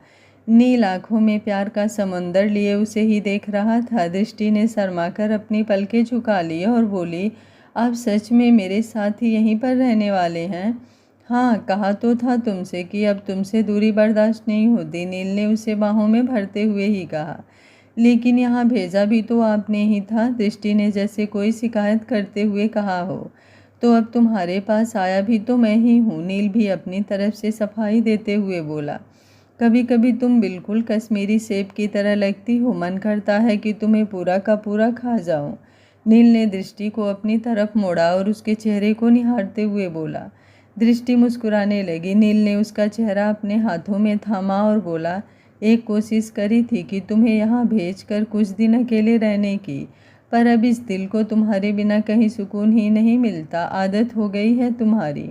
नील आंखों में प्यार का समंदर लिए उसे ही देख रहा था। दृष्टि ने शर्माकर अपनी पलकें झुका ली और बोली, आप सच में मेरे साथ ही यहीं पर रहने वाले हैं? हाँ, कहा तो था तुमसे कि अब तुमसे दूरी बर्दाश्त नहीं होती, नील ने उसे बाहों में भरते हुए ही कहा। लेकिन यहाँ भेजा भी तो आपने ही था, दृष्टि ने जैसे कोई शिकायत करते हुए कहा हो। तो अब तुम्हारे पास आया भी तो मैं ही हूँ, नील भी अपनी तरफ से सफाई देते हुए बोला। कभी कभी तुम बिल्कुल कश्मीरी सेब की तरह लगती हो, मन करता है कि तुम्हें पूरा का पूरा खा जाऊं। नील ने दृष्टि को अपनी तरफ मोड़ा और उसके चेहरे को निहारते हुए बोला। दृष्टि मुस्कुराने लगी। नील ने उसका चेहरा अपने हाथों में थामा और बोला, एक कोशिश करी थी कि तुम्हें यहाँ भेजकर कुछ दिन अकेले रहने की, पर अब इस दिल को तुम्हारे बिना कहीं सुकून ही नहीं मिलता। आदत हो गई है तुम्हारी।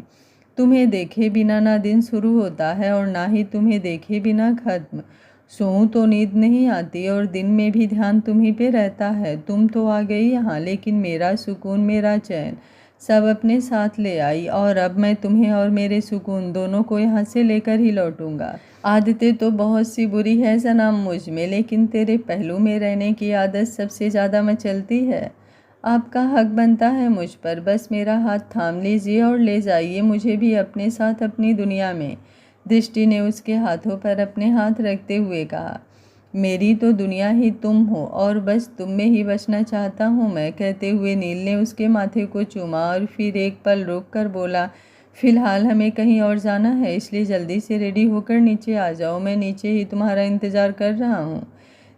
तुम्हें देखे बिना ना दिन शुरू होता है और ना ही तुम्हें देखे बिना खत्म। सोऊं तो नींद नहीं आती और दिन में भी ध्यान तुम्हीं पे रहता है। तुम तो आ गई यहाँ, लेकिन मेरा सुकून, मेरा चैन सब अपने साथ ले आई और अब मैं तुम्हें और मेरे सुकून दोनों को यहाँ से लेकर ही लौटूंगा। आदतें तो बहुत सी बुरी है सनम मुझ में, लेकिन तेरे पहलू में रहने की आदत सबसे ज़्यादा मचलती है। आपका हक बनता है मुझ पर, बस मेरा हाथ थाम लीजिए और ले जाइए मुझे भी अपने साथ अपनी दुनिया में। दृष्टि ने उसके हाथों पर अपने हाथ रखते हुए कहा, मेरी तो दुनिया ही तुम हो और बस तुम में ही बसना चाहता हूँ मैं। कहते हुए नील ने उसके माथे को चूमा और फिर एक पल रोक कर बोला, फिलहाल हमें कहीं और जाना है, इसलिए जल्दी से रेडी होकर नीचे आ जाओ, मैं नीचे ही तुम्हारा इंतज़ार कर रहा हूँ।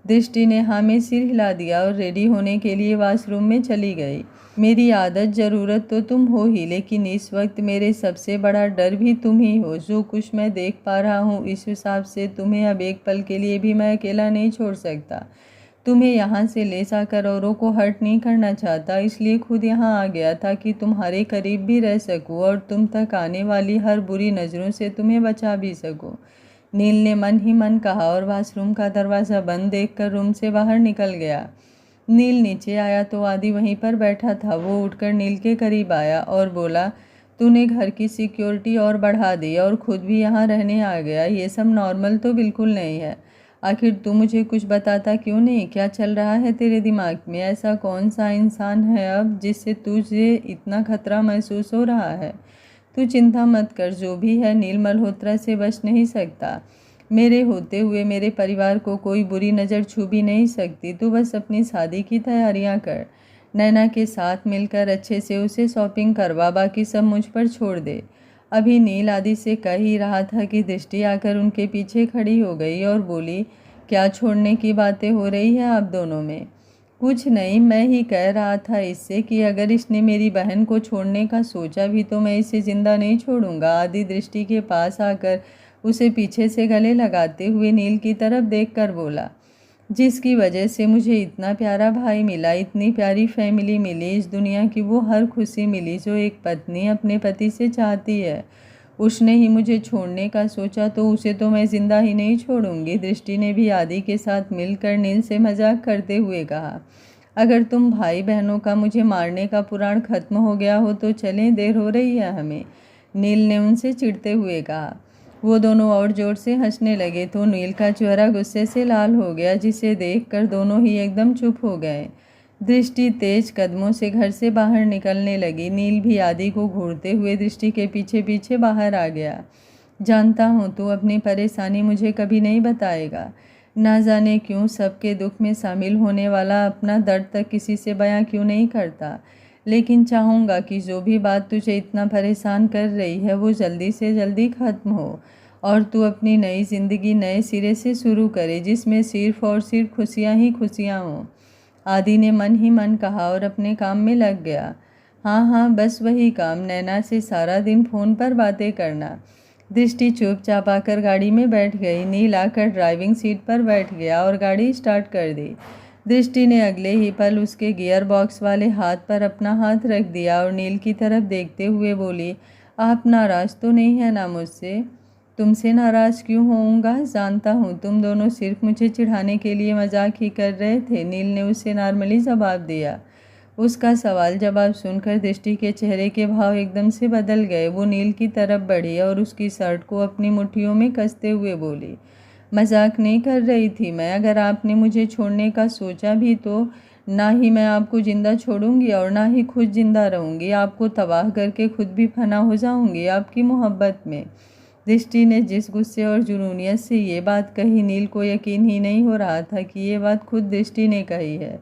दृष्टि ने हाँ में सिर हिला दिया और रेडी होने के लिए वॉशरूम में चली गई। मेरी आदत ज़रूरत तो तुम हो ही, लेकिन इस वक्त मेरे सबसे बड़ा डर भी तुम ही हो। जो कुछ मैं देख पा रहा हूँ इस हिसाब से तुम्हें अब एक पल के लिए भी मैं अकेला नहीं छोड़ सकता। तुम्हें यहाँ से ले जाकर औरों को हर्ट नहीं करना चाहता, इसलिए खुद यहाँ आ गया था कि तुम्हारे करीब भी रह सकूँ और तुम तक आने वाली हर बुरी नज़रों से तुम्हें बचा भी सकूँ। नील ने मन ही मन कहा और वॉशरूम का दरवाज़ा बंद देखकर रूम से बाहर निकल गया। नील नीचे आया तो आदि वहीं पर बैठा था। वो उठकर नील के करीब आया और बोला, तूने घर की सिक्योरिटी और बढ़ा दी और खुद भी यहाँ रहने आ गया, ये सब नॉर्मल तो बिल्कुल नहीं है। आखिर तू मुझे कुछ बताता क्यों नहीं? क्या चल रहा है तेरे दिमाग में? ऐसा कौन सा इंसान है अब जिससे तुझे इतना खतरा महसूस हो रहा है? तू चिंता मत कर, जो भी है नील मल्होत्रा से बच नहीं सकता। मेरे होते हुए मेरे परिवार को कोई बुरी नज़र छू भी नहीं सकती। तू बस अपनी शादी की तैयारियां कर, नैना के साथ मिलकर अच्छे से उसे शॉपिंग करवा, बाकी सब मुझ पर छोड़ दे। अभी नील आदि से कह ही रहा था कि दृष्टि आकर उनके पीछे खड़ी हो गई और बोली, क्या छोड़ने की बातें हो रही है आप दोनों में? कुछ नहीं, मैं ही कह रहा था इससे कि अगर इसने मेरी बहन को छोड़ने का सोचा भी तो मैं इसे ज़िंदा नहीं छोड़ूंगा। आदि दृष्टि के पास आकर उसे पीछे से गले लगाते हुए नील की तरफ देखकर बोला, जिसकी वजह से मुझे इतना प्यारा भाई मिला, इतनी प्यारी फैमिली मिली, इस दुनिया की वो हर खुशी मिली जो एक पत्नी अपने पति से चाहती है, उसने ही मुझे छोड़ने का सोचा तो उसे तो मैं ज़िंदा ही नहीं छोड़ूंगी। दृष्टि ने भी आदि के साथ मिलकर नील से मजाक करते हुए कहा, अगर तुम भाई बहनों का मुझे मारने का पुराण खत्म हो गया हो तो चलें, देर हो रही है हमें, नील ने उनसे चिढ़ते हुए कहा। वो दोनों और जोर से हंसने लगे तो नील का चेहरा गुस्से से लाल हो गया, जिसे देखकर दोनों ही एकदम चुप हो गए। दृष्टि तेज कदमों से घर से बाहर निकलने लगी। नील भी आदि को घूरते हुए दृष्टि के पीछे पीछे बाहर आ गया। जानता हूँ तू अपनी परेशानी मुझे कभी नहीं बताएगा, ना जाने क्यों सबके दुख में शामिल होने वाला अपना दर्द तक किसी से बयां क्यों नहीं करता, लेकिन चाहूँगा कि जो भी बात तुझे इतना परेशान कर रही है वो जल्दी से जल्दी ख़त्म हो और तू अपनी नई ज़िंदगी नए सिरे से शुरू करे, जिसमें सिर्फ़ और सिर्फ खुशियाँ ही खुशियाँ हों। आदि ने मन ही मन कहा और अपने काम में लग गया। हाँ हाँ, बस वही काम, नैना से सारा दिन फ़ोन पर बातें करना। दृष्टि चुपचाप आकर गाड़ी में बैठ गई। नील आकर ड्राइविंग सीट पर बैठ गया और गाड़ी स्टार्ट कर दी। दृष्टि ने अगले ही पल उसके गियर बॉक्स वाले हाथ पर अपना हाथ रख दिया और नील की तरफ देखते हुए बोली, आप नाराज़ तो नहीं है ना मुझसे? तुमसे नाराज़ क्यों होऊंगा? जानता हूँ तुम दोनों सिर्फ मुझे चिढ़ाने के लिए मजाक ही कर रहे थे, नील ने उसे नॉर्मली जवाब दिया। उसका सवाल जवाब सुनकर दृष्टि के चेहरे के भाव एकदम से बदल गए। वो नील की तरफ बढ़ी और उसकी शर्ट को अपनी मुट्ठियों में कसते हुए बोली, मजाक नहीं कर रही थी मैं। अगर आपने मुझे छोड़ने का सोचा भी तो ना ही मैं आपको जिंदा छोड़ूंगी और ना ही खुद जिंदा रहूंगी। आपको तबाह करके खुद भी फना हो जाऊंगी आपकी मोहब्बत में। दृष्टि ने जिस गुस्से और जुनूनियत से ये बात कही, नील को यकीन ही नहीं हो रहा था कि ये बात खुद दृष्टि ने कही है।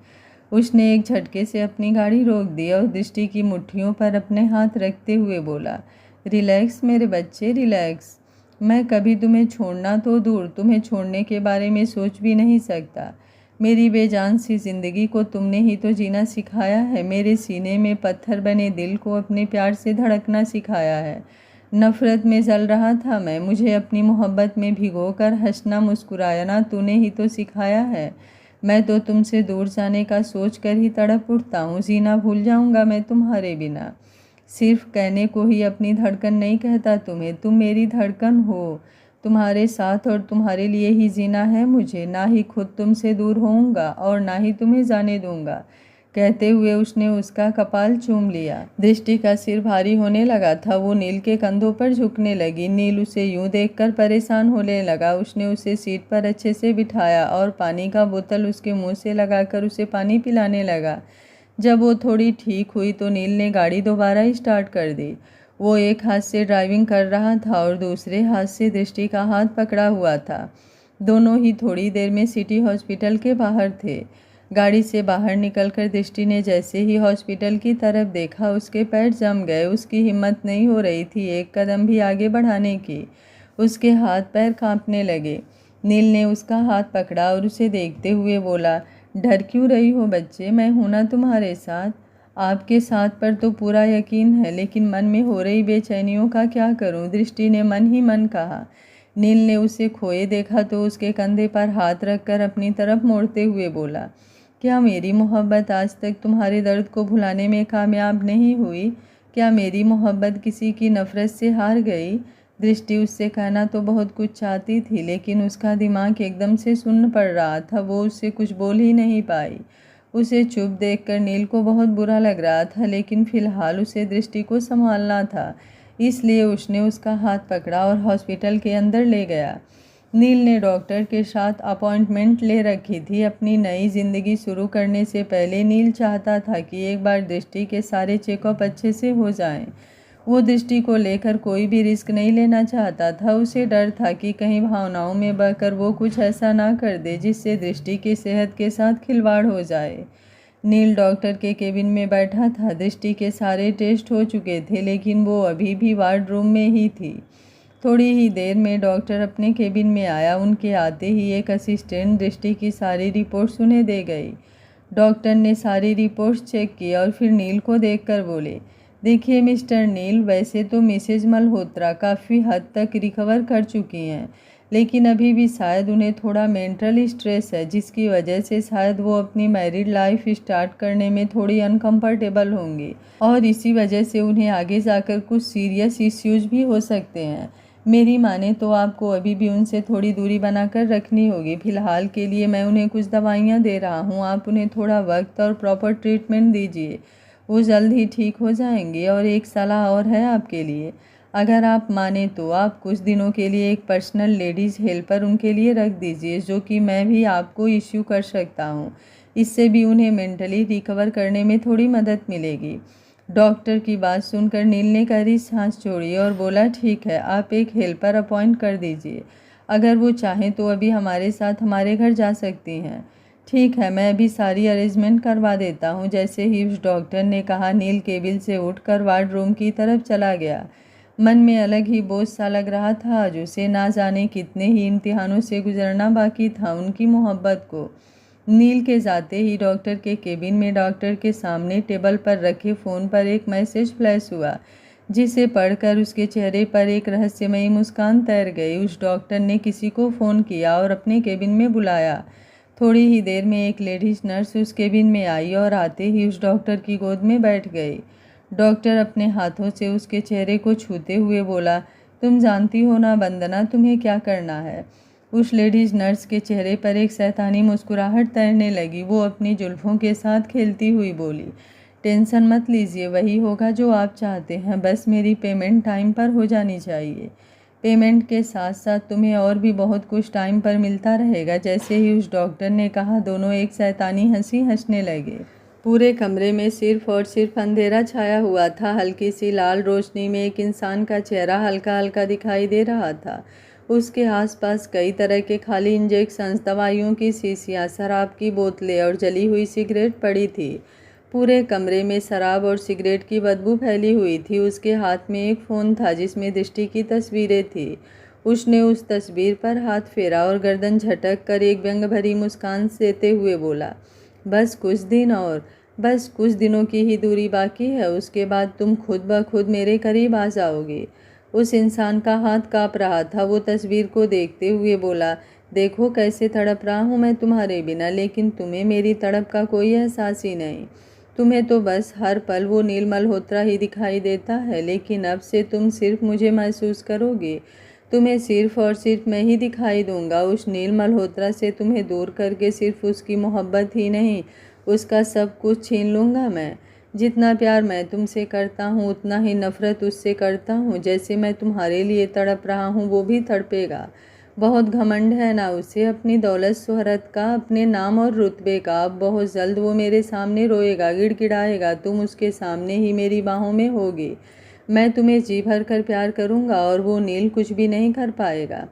उसने एक झटके से अपनी गाड़ी रोक दी और दृष्टि की मुट्ठियों पर अपने हाथ रखते हुए बोला, रिलैक्स मेरे बच्चे, रिलैक्स। मैं कभी तुम्हें छोड़ना तो दूर, तुम्हें छोड़ने के बारे में सोच भी नहीं सकता। मेरी बेजान सी ज़िंदगी को तुमने ही तो जीना सिखाया है। मेरे सीने में पत्थर बने दिल को अपने प्यार से धड़कना सिखाया है। नफ़रत में जल रहा था मैं, मुझे अपनी मोहब्बत में भिगोकर हंसना मुस्कुराना तूने ही तो सिखाया है। मैं तो तुमसे दूर जाने का सोच कर ही तड़प उठता हूँ। जीना भूल जाऊँगा मैं तुम्हारे बिना। सिर्फ कहने को ही अपनी धड़कन नहीं कहता तुम्हें, तुम मेरी धड़कन हो। तुम्हारे साथ और तुम्हारे लिए ही जीना है मुझे। ना ही खुद तुमसे दूर होऊंगा और ना ही तुम्हें जाने दूंगा। कहते हुए उसने उसका कपाल चूम लिया। दृष्टि का सिर भारी होने लगा था। वो नील के कंधों पर झुकने लगी। नील उसे यूं देखकर परेशान होने लगा। उसने उसे सीट पर अच्छे से बिठाया और पानी का बोतल उसके मुंह से लगाकर उसे पानी पिलाने लगा। जब वो थोड़ी ठीक हुई तो नील ने गाड़ी दोबारा स्टार्ट कर दी। वो एक हाथ से ड्राइविंग कर रहा था और दूसरे हाथ से दृष्टि का हाथ पकड़ा हुआ था। दोनों ही थोड़ी देर में सिटी हॉस्पिटल के बाहर थे। गाड़ी से बाहर निकलकर दृष्टि ने जैसे ही हॉस्पिटल की तरफ देखा, उसके पैर जम गए। उसकी हिम्मत नहीं हो रही थी एक कदम भी आगे बढ़ाने की। उसके हाथ पैर कांपने लगे। नील ने उसका हाथ पकड़ा और उसे देखते हुए बोला, डर क्यों रही हो बच्चे, मैं हूं ना तुम्हारे साथ। आपके साथ पर तो पूरा यकीन है, लेकिन मन में हो रही बेचैनियों का क्या करूं? दृष्टि ने मन ही मन कहा। नील ने उसे खोए देखा तो उसके कंधे पर हाथ रखकर अपनी तरफ मोड़ते हुए बोला, क्या मेरी मोहब्बत आज तक तुम्हारे दर्द को भुलाने में कामयाब नहीं हुई? क्या मेरी मोहब्बत किसी की नफ़रत से हार गई? दृष्टि उससे कहना तो बहुत कुछ चाहती थी, लेकिन उसका दिमाग एकदम से सुन्न पड़ रहा था। वो उससे कुछ बोल ही नहीं पाई। उसे चुप देखकर नील को बहुत बुरा लग रहा था, लेकिन फिलहाल उसे दृष्टि को संभालना था। इसलिए उसने उसका हाथ पकड़ा और हॉस्पिटल के अंदर ले गया। नील ने डॉक्टर के साथ अपॉइंटमेंट ले रखी थी। अपनी नई ज़िंदगी शुरू करने से पहले नील चाहता था कि एक बार दृष्टि के सारे चेकअप अच्छे से हो जाएं। वो दृष्टि को लेकर कोई भी रिस्क नहीं लेना चाहता था। उसे डर था कि कहीं भावनाओं में बहकर वो कुछ ऐसा ना कर दे जिससे दृष्टि की सेहत के साथ खिलवाड़ हो जाए। नील डॉक्टर के केबिन में बैठा था। दृष्टि के सारे टेस्ट हो चुके थे, लेकिन वो अभी भी वार्ड रूम में ही थी। थोड़ी ही देर में डॉक्टर अपने केबिन में आया। उनके आते ही एक असिस्टेंट दृष्टि की सारी रिपोर्ट्स उन्हें दे गई। डॉक्टर ने सारी रिपोर्ट्स चेक की और फिर नील को देखकर बोले, देखिए मिस्टर नील, वैसे तो मिसेज मल्होत्रा काफ़ी हद तक रिकवर कर चुकी हैं, लेकिन अभी भी शायद उन्हें थोड़ा मेंटल स्ट्रेस है, जिसकी वजह से शायद वो अपनी मैरिड लाइफ स्टार्ट करने में थोड़ी अनकंफर्टेबल होंगी और इसी वजह से उन्हें आगे जाकर कुछ सीरियस इश्यूज भी हो सकते हैं। मेरी माने तो आपको अभी भी उनसे थोड़ी दूरी बनाकर रखनी होगी। फिलहाल के लिए मैं उन्हें कुछ दवाइयाँ दे रहा हूँ, आप उन्हें थोड़ा वक्त और प्रॉपर ट्रीटमेंट दीजिए। वो जल्द ही ठीक हो जाएंगे। और एक सलाह और है आपके लिए, अगर आप माने तो आप कुछ दिनों के लिए एक पर्सनल लेडीज़ हेल्पर उनके लिए रख दीजिए, जो कि मैं भी आपको इश्यू कर सकता हूँ। इससे भी उन्हें मेंटली रिकवर करने में थोड़ी मदद मिलेगी। डॉक्टर की बात सुनकर नील ने गहरी सांस छोड़ी और बोला, ठीक है, आप एक हेल्पर अपॉइंट कर दीजिए। अगर वो चाहें तो अभी हमारे साथ हमारे घर जा सकती हैं। ठीक है, मैं अभी सारी अरेंजमेंट करवा देता हूँ। जैसे ही उस डॉक्टर ने कहा, नील केबिन से उठकर वार्ड रूम की तरफ चला गया। मन में अलग ही बोझ सा लग रहा था। आज उसे ना जाने कितने ही इम्तिहानों से गुजरना बाकी था उनकी मोहब्बत को। नील के जाते ही डॉक्टर के केबिन में डॉक्टर के सामने टेबल पर रखे फ़ोन पर एक मैसेज फ्लैश हुआ, जिसे पढ़कर उसके चेहरे पर एक रहस्यमयी मुस्कान तैर गई। उस डॉक्टर ने किसी को फ़ोन किया और अपने केबिन में बुलाया। थोड़ी ही देर में एक लेडीज नर्स उस केबिन में आई और आते ही उस डॉक्टर की गोद में बैठ गई। डॉक्टर अपने हाथों से उसके चेहरे को छूते हुए बोला, तुम जानती हो ना वंदना, तुम्हें क्या करना है। उस लेडीज नर्स के चेहरे पर एक शैतानी मुस्कुराहट तैरने लगी। वो अपनी जुल्फ़ों के साथ खेलती हुई बोली, टेंशन मत लीजिए, वही होगा जो आप चाहते हैं, बस मेरी पेमेंट टाइम पर हो जानी चाहिए। पेमेंट के साथ साथ तुम्हें और भी बहुत कुछ टाइम पर मिलता रहेगा। जैसे ही उस डॉक्टर ने कहा, दोनों एक शैतानी हंसी हंसने लगे। पूरे कमरे में सिर्फ और सिर्फ अंधेरा छाया हुआ था। हल्की सी लाल रोशनी में एक इंसान का चेहरा हल्का हल्का दिखाई दे रहा था। उसके आसपास कई तरह के खाली इंजेक्शंस, दवाइयों की शीशियाँ, शराब की बोतलें और जली हुई सिगरेट पड़ी थी। पूरे कमरे में शराब और सिगरेट की बदबू फैली हुई थी। उसके हाथ में एक फ़ोन था जिसमें दृष्टि की तस्वीरें थी। उसने उस तस्वीर पर हाथ फेरा और गर्दन झटक कर एक व्यंग भरी मुस्कान देते हुए बोला, बस कुछ दिन और, बस कुछ दिनों की ही दूरी बाकी है, उसके बाद तुम खुद ब खुद मेरे करीब आ जाओगे। उस इंसान का हाथ काँप रहा था। वो तस्वीर को देखते हुए बोला, देखो कैसे तड़प रहा हूँ मैं तुम्हारे बिना, लेकिन तुम्हें मेरी तड़प का कोई एहसास ही नहीं। तुम्हें तो बस हर पल वो नील मल्होत्रा ही दिखाई देता है, लेकिन अब से तुम सिर्फ मुझे महसूस करोगे। तुम्हें सिर्फ और सिर्फ मैं ही दिखाई दूंगा। उस नील मल्होत्रा से तुम्हें दूर करके सिर्फ उसकी मोहब्बत ही नहीं, उसका सब कुछ छीन लूँगा मैं। जितना प्यार मैं तुमसे करता हूँ, उतना ही नफ़रत उससे करता हूँ। जैसे मैं तुम्हारे लिए तड़प रहा हूँ, वो भी तड़पेगा। बहुत घमंड है ना उसे अपनी दौलत शोहरत का, अपने नाम और रुतबे का। अब बहुत जल्द वो मेरे सामने रोएगा, गिड़गिड़ाएगा, तुम उसके सामने ही मेरी बाहों में होगी। मैं तुम्हें जी भर कर प्यार करूँगा और वो नील कुछ भी नहीं कर पाएगा।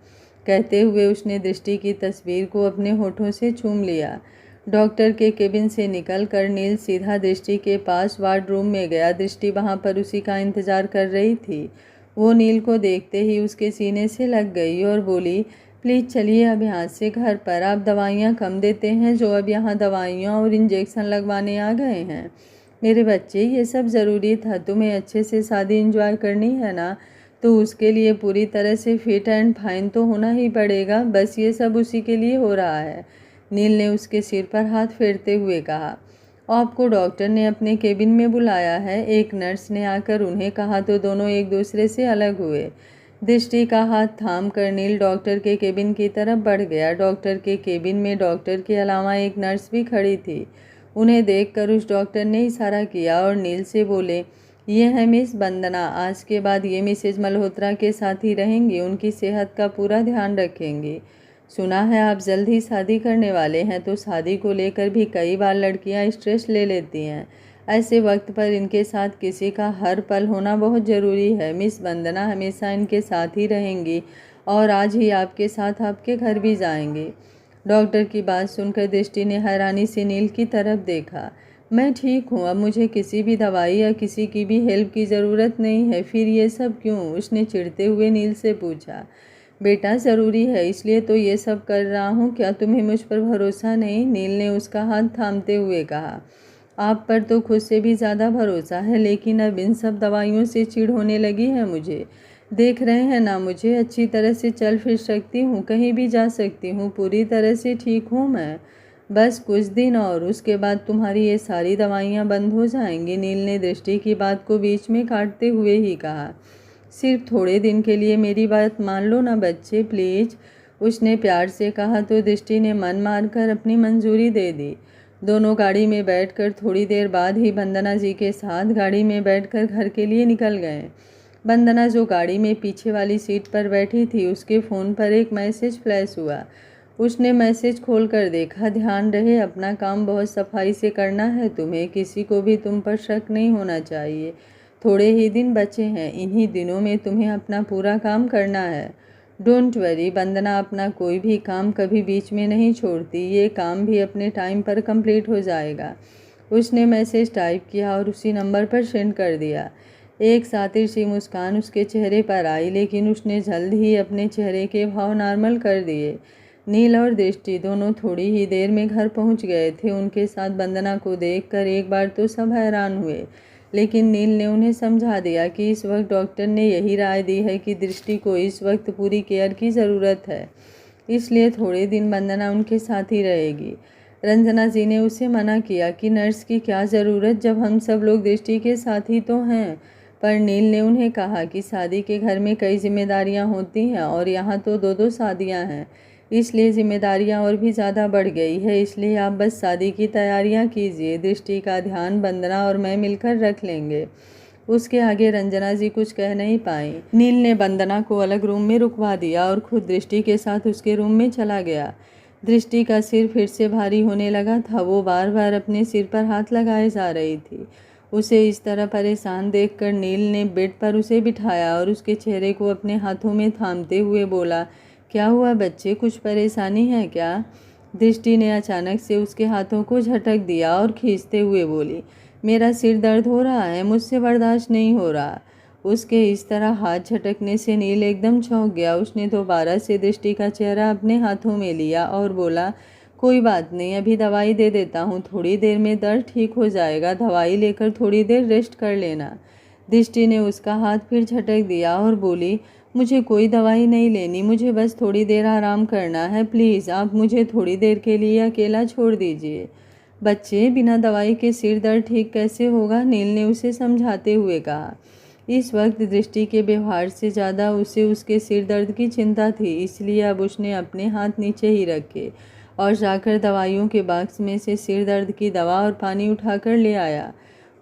कहते हुए उसने दृष्टि की तस्वीर को अपने होठों से चूम लिया। डॉक्टर के केबिन से निकलकर नील सीधा दृष्टि के पास वार्डरूम में गया। दृष्टि वहाँ पर उसी का इंतज़ार कर रही थी। वो नील को देखते ही उसके सीने से लग गई और बोली, प्लीज़ चलिए अब यहाँ से घर पर, आप दवाइयाँ कम देते हैं जो अब यहाँ दवाइयाँ और इंजेक्शन लगवाने आ गए हैं। मेरे बच्चे, ये सब ज़रूरी था। तुम्हें अच्छे से शादी एंजॉय करनी है ना, तो उसके लिए पूरी तरह से फिट एंड फाइन तो होना ही पड़ेगा। बस ये सब उसी के लिए हो रहा है। नील ने उसके सिर पर हाथ फेरते हुए कहा, आपको डॉक्टर ने अपने केबिन में बुलाया है। एक नर्स ने आकर उन्हें कहा तो दोनों एक दूसरे से अलग हुए। दृष्टि का हाथ थाम कर नील डॉक्टर के केबिन की तरफ बढ़ गया। डॉक्टर के केबिन में डॉक्टर के अलावा एक नर्स भी खड़ी थी। उन्हें देखकर उस डॉक्टर ने इशारा किया और नील से बोले, ये है मिस वंदना, आज के बाद ये मिसेज मल्होत्रा के साथ ही रहेंगी, उनकी सेहत का पूरा ध्यान रखेंगी। सुना है आप जल्द ही शादी करने वाले हैं, तो शादी को लेकर भी कई बार लड़कियां स्ट्रेस ले लेती हैं। ऐसे वक्त पर इनके साथ किसी का हर पल होना बहुत ज़रूरी है। मिस वंदना हमेशा इनके साथ ही रहेंगी और आज ही आपके साथ आपके घर भी जाएंगे। डॉक्टर की बात सुनकर दृष्टि ने हैरानी से नील की तरफ देखा। मैं ठीक हूँ, अब मुझे किसी भी दवाई या किसी की भी हेल्प की ज़रूरत नहीं है। फिर ये सब क्यों? उसने चिढ़ते हुए नील से पूछा। बेटा ज़रूरी है, इसलिए तो ये सब कर रहा हूँ। क्या तुम्हें मुझ पर भरोसा नहीं? नील ने उसका हाथ थामते हुए कहा, आप पर तो खुद से भी ज़्यादा भरोसा है, लेकिन अब इन सब दवाइयों से चिढ़ होने लगी है मुझे। देख रहे हैं ना, मुझे अच्छी तरह से चल फिर सकती हूँ, कहीं भी जा सकती हूँ, पूरी तरह से ठीक हूँ मैं। बस कुछ दिन और, उसके बाद तुम्हारी ये सारी दवाइयाँ बंद हो जाएंगी। नील ने दृष्टि की बात को बीच में काटते हुए ही कहा, सिर्फ थोड़े दिन के लिए मेरी बात मान लो ना बच्चे, प्लीज़। उसने प्यार से कहा तो दृष्टि ने मन मारकर अपनी मंजूरी दे दी। दोनों गाड़ी में बैठकर थोड़ी देर बाद ही वंदना जी के साथ गाड़ी में बैठकर घर के लिए निकल गए। वंदना जो गाड़ी में पीछे वाली सीट पर बैठी थी, उसके फ़ोन पर एक मैसेज फ्लैश हुआ। उसने मैसेज खोलकर देखा, ध्यान रहे अपना काम बहुत सफाई से करना है तुम्हें, किसी को भी तुम पर शक नहीं होना चाहिए। थोड़े ही दिन बचे हैं, इन्हीं दिनों में तुम्हें अपना पूरा काम करना है। डोंट वरी, वंदना अपना कोई भी काम कभी बीच में नहीं छोड़ती, ये काम भी अपने टाइम पर कंप्लीट हो जाएगा। उसने मैसेज टाइप किया और उसी नंबर पर सेंड कर दिया। एक सातिर सी मुस्कान उसके चेहरे पर आई, लेकिन उसने जल्द ही अपने चेहरे के भाव नॉर्मल कर दिए। नील और दृष्टि दोनों थोड़ी ही देर में घर पहुंच गए थे। उनके साथ वंदना को देखकर एक बार तो सब हैरान हुए, लेकिन नील ने उन्हें समझा दिया कि इस वक्त डॉक्टर ने यही राय दी है कि दृष्टि को इस वक्त पूरी केयर की ज़रूरत है, इसलिए थोड़े दिन वंदना उनके साथ ही रहेगी। रंजना जी ने उसे मना किया कि नर्स की क्या ज़रूरत जब हम सब लोग दृष्टि के साथ ही तो हैं। पर नील ने उन्हें कहा कि शादी के घर में कई जिम्मेदारियां होती हैं और यहाँ तो दो शादियां हैं, इसलिए जिम्मेदारियां और भी ज़्यादा बढ़ गई है। इसलिए आप बस शादी की तैयारियां कीजिए, दृष्टि का ध्यान वंदना और मैं मिलकर रख लेंगे। उसके आगे रंजना जी कुछ कह नहीं पाई। नील ने वंदना को अलग रूम में रुकवा दिया और खुद दृष्टि के साथ उसके रूम में चला गया। दृष्टि का सिर फिर से भारी होने लगा था। वो बार बार अपने सिर पर हाथ लगाए जा रही थी। उसे इस तरह परेशान देखकर नील ने बेड पर उसे बिठाया और उसके चेहरे को अपने हाथों में थामते हुए बोला, क्या हुआ बच्चे, कुछ परेशानी है क्या? दृष्टि ने अचानक से उसके हाथों को झटक दिया और खींचते हुए बोली, मेरा सिर दर्द हो रहा है, मुझसे बर्दाश्त नहीं हो रहा। उसके इस तरह हाथ झटकने से नील एकदम चौंक गया। उसने दोबारा से दृष्टि का चेहरा अपने हाथों में लिया और बोला, कोई बात नहीं, अभी दवाई दे देता हूँ, थोड़ी देर में दर्द ठीक हो जाएगा, दवाई लेकर थोड़ी देर रेस्ट कर लेना। दृष्टि ने उसका हाथ फिर झटक दिया और बोली, मुझे कोई दवाई नहीं लेनी, मुझे बस थोड़ी देर आराम करना है, प्लीज़ आप मुझे थोड़ी देर के लिए अकेला छोड़ दीजिए। बच्चे, बिना दवाई के सिर दर्द ठीक कैसे होगा? नील ने उसे समझाते हुए कहा। इस वक्त दृष्टि के व्यवहार से ज़्यादा उसे उसके सिर दर्द की चिंता थी, इसलिए अब उसने अपने हाथ नीचे ही रखे और जाकर दवाइयों के बॉक्स में से सिर दर्द की दवा और पानी उठाकर ले आया।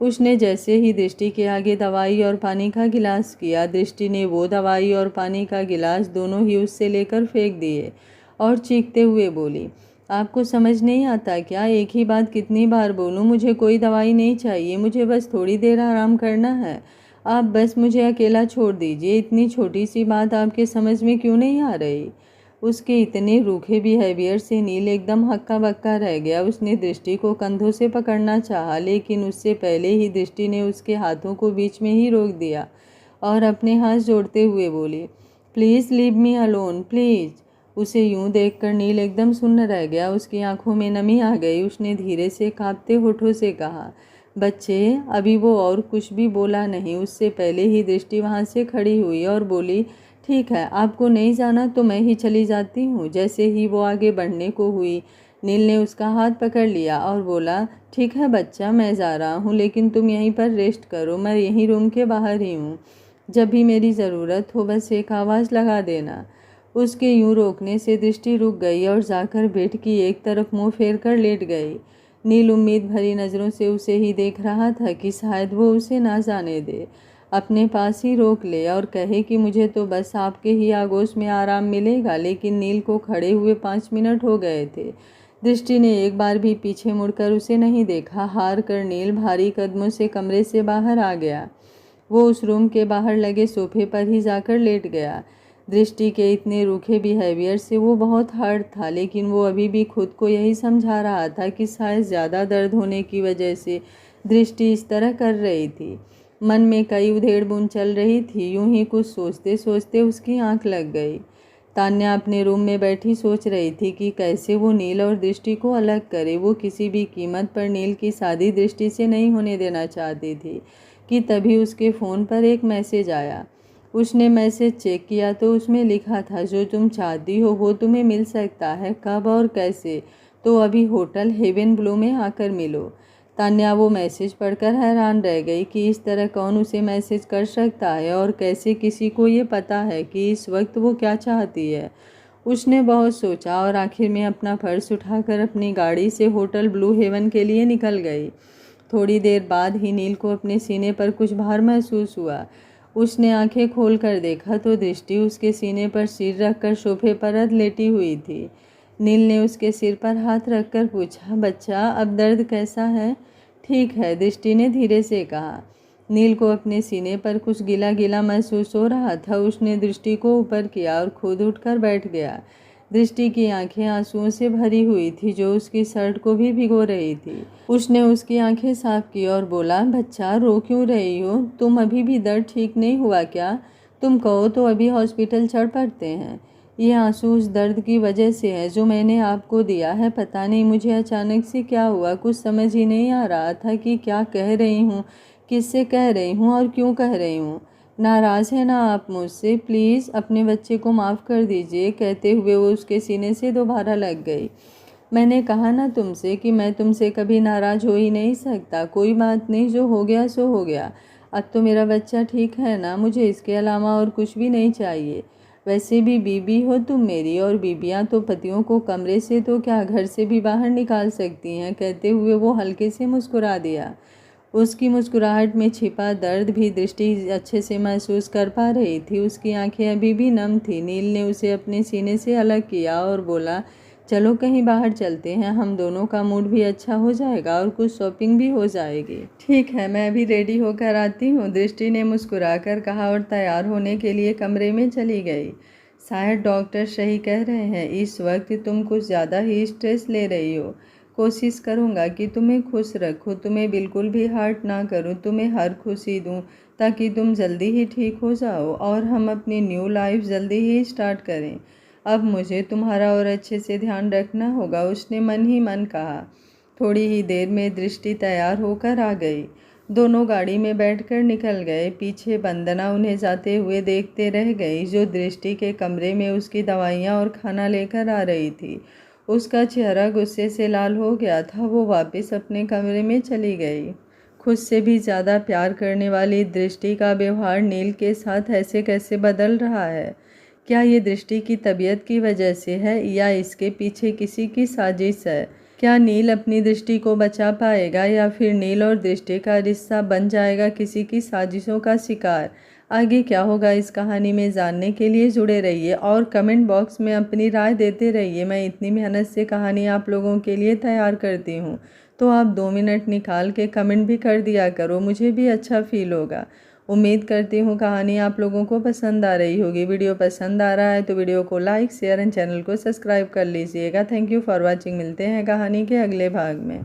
उसने जैसे ही दृष्टि के आगे दवाई और पानी का गिलास किया, दृष्टि ने वो दवाई और पानी का गिलास दोनों ही उससे लेकर फेंक दिए और चीखते हुए बोली, आपको समझ नहीं आता क्या? एक ही बात कितनी बार बोलूं? मुझे कोई दवाई नहीं चाहिए, मुझे बस थोड़ी देर आराम करना है, आप बस मुझे अकेला छोड़ दीजिए। इतनी छोटी सी बात आपके समझ में क्यों नहीं आ रही? उसके इतने रूखे बिहेवियर से नील एकदम हक्का बक्का रह गया। उसने दृष्टि को कंधों से पकड़ना चाहा, लेकिन उससे पहले ही दृष्टि ने उसके हाथों को बीच में ही रोक दिया और अपने हाथ जोड़ते हुए बोली, please leave me alone, please. उसे यूं देखकर नील एकदम सुन्न रह गया। उसकी आंखों में नमी आ गई। उसने धीरे से कांपते होठों से कहा, बच्चे। अभी वो और कुछ भी बोला नहीं, उससे पहले ही दृष्टि वहाँ से खड़ी हुई और बोली, ठीक है, आपको नहीं जाना तो मैं ही चली जाती हूँ। जैसे ही वो आगे बढ़ने को हुई, नील ने उसका हाथ पकड़ लिया और बोला, ठीक है बच्चा, मैं जा रहा हूँ, लेकिन तुम यहीं पर रेस्ट करो, मैं यहीं रूम के बाहर ही हूँ, जब भी मेरी ज़रूरत हो बस एक आवाज़ लगा देना। उसके यूं रोकने से दृष्टि रुक गई और जाकर बेड की एक तरफ मुँह फेर कर लेट गई। नील उम्मीद भरी नज़रों से उसे ही देख रहा था कि शायद वो उसे ना जाने दे, अपने पास ही रोक ले और कहे कि मुझे तो बस आपके ही आगोश में आराम मिलेगा। लेकिन नील को खड़े हुए 5 मिनट हो गए थे। दृष्टि ने एक बार भी पीछे मुड़कर उसे नहीं देखा। हार कर नील भारी कदमों से कमरे से बाहर आ गया। वो उस रूम के बाहर लगे सोफे पर ही जाकर लेट गया। दृष्टि के इतने रूखे बिहेवियर से वो बहुत हर्ट था, लेकिन वो अभी भी खुद को यही समझा रहा था कि शायद ज़्यादा दर्द होने की वजह से दृष्टि इस तरह कर रही थी। मन में कई उधेड़-बुन चल रही थी। यूं ही कुछ सोचते सोचते उसकी आंख लग गई। तान्या अपने रूम में बैठी सोच रही थी कि कैसे वो नील और दृष्टि को अलग करे। वो किसी भी कीमत पर नील की शादी दृष्टि से नहीं होने देना चाहती थी कि तभी उसके फ़ोन पर एक मैसेज आया। उसने मैसेज चेक किया तो उसमें लिखा था, जो तुम चाहती हो वो तुम्हें मिल सकता है, कब और कैसे? तो अभी होटल हेवन ब्लू में आकर मिलो। तान्या वो मैसेज पढ़कर हैरान रह गई कि इस तरह कौन उसे मैसेज कर सकता है और कैसे किसी को ये पता है कि इस वक्त वो क्या चाहती है। उसने बहुत सोचा और आखिर में अपना पर्स उठाकर अपनी गाड़ी से होटल ब्लू हेवन के लिए निकल गई। थोड़ी देर बाद ही नील को अपने सीने पर कुछ भार महसूस हुआ। उसने आंखें खोलकर देखा तो दृष्टि उसके सीने पर सिर रखकर सोफे पर लेटी हुई थी। नील ने उसके सिर पर हाथ रखकर पूछा, बच्चा अब दर्द कैसा है? ठीक है, दृष्टि ने धीरे से कहा। नील को अपने सीने पर कुछ गिला गिला महसूस हो रहा था। उसने दृष्टि को ऊपर किया और खुद उठकर बैठ गया। दृष्टि की आंखें आंसुओं से भरी हुई थी, जो उसकी शर्ट को भी भिगो रही थी। उसने उसकी आंखें साफ की और बोला, बच्चा रो क्यों रही हो? तुम अभी भी दर्द ठीक नहीं हुआ क्या? तुम कहो तो अभी हॉस्पिटल चढ़ पड़ते हैं। ये आंसू उस दर्द की वजह से है जो मैंने आपको दिया है। पता नहीं मुझे अचानक से क्या हुआ, कुछ समझ ही नहीं आ रहा था कि क्या कह रही हूँ, किससे कह रही हूँ और क्यों कह रही हूँ। नाराज़ है ना आप मुझसे? प्लीज़ अपने बच्चे को माफ़ कर दीजिए। कहते हुए वो उसके सीने से दोबारा लग गई। मैंने कहा ना तुमसे कि मैं तुमसे कभी नाराज़ हो ही नहीं सकता। कोई बात नहीं, जो हो गया सो हो गया। अब तो मेरा बच्चा ठीक है ना, मुझे इसके अलावा और कुछ भी नहीं चाहिए। वैसे भी बीबी हो तुम मेरी, और बीबियां तो पतियों को कमरे से तो क्या घर से भी बाहर निकाल सकती हैं। कहते हुए वो हल्के से मुस्कुरा दिया। उसकी मुस्कुराहट में छिपा दर्द भी दृष्टि अच्छे से महसूस कर पा रही थी। उसकी आंखें अभी भी नम थी। नील ने उसे अपने सीने से अलग किया और बोला, चलो कहीं बाहर चलते हैं, हम दोनों का मूड भी अच्छा हो जाएगा और कुछ शॉपिंग भी हो जाएगी। ठीक है, मैं अभी रेडी होकर आती हूँ, दृष्टि ने मुस्कुराकर कहा और तैयार होने के लिए कमरे में चली गई। शायद डॉक्टर सही कह रहे हैं, इस वक्त तुम कुछ ज़्यादा ही स्ट्रेस ले रही हो। कोशिश करूँगा कि तुम्हें खुश रखूँ, तुम्हें बिल्कुल भी हर्ट ना करूँ, तुम्हें हर खुशी दूँ ताकि तुम जल्दी ही ठीक हो जाओ और हम अपनी न्यू लाइफ जल्दी ही स्टार्ट करें। अब मुझे तुम्हारा और अच्छे से ध्यान रखना होगा, उसने मन ही मन कहा। थोड़ी ही देर में दृष्टि तैयार होकर आ गई। दोनों गाड़ी में बैठकर निकल गए। पीछे वंदना उन्हें जाते हुए देखते रह गई, जो दृष्टि के कमरे में उसकी दवाइयाँ और खाना लेकर आ रही थी। उसका चेहरा गुस्से से लाल हो गया था। वो वापस अपने कमरे में चली गई। खुद से भी ज़्यादा प्यार करने वाली दृष्टि का व्यवहार नील के साथ ऐसे कैसे बदल रहा है? क्या ये दृष्टि की तबीयत की वजह से है या इसके पीछे किसी की साजिश है? क्या नील अपनी दृष्टि को बचा पाएगा या फिर नील और दृष्टि का रिश्ता बन जाएगा किसी की साजिशों का शिकार? आगे क्या होगा इस कहानी में जानने के लिए जुड़े रहिए और कमेंट बॉक्स में अपनी राय देते रहिए। मैं इतनी मेहनत से कहानी आप लोगों के लिए तैयार करती हूँ, तो आप 2 मिनट निकाल के कमेंट भी कर दिया करो, मुझे भी अच्छा फील होगा। उम्मीद करती हूँ कहानी आप लोगों को पसंद आ रही होगी। वीडियो पसंद आ रहा है तो वीडियो को लाइक, शेयर एंड चैनल को सब्सक्राइब कर लीजिएगा। Thank you for watching. मिलते हैं कहानी के अगले भाग में।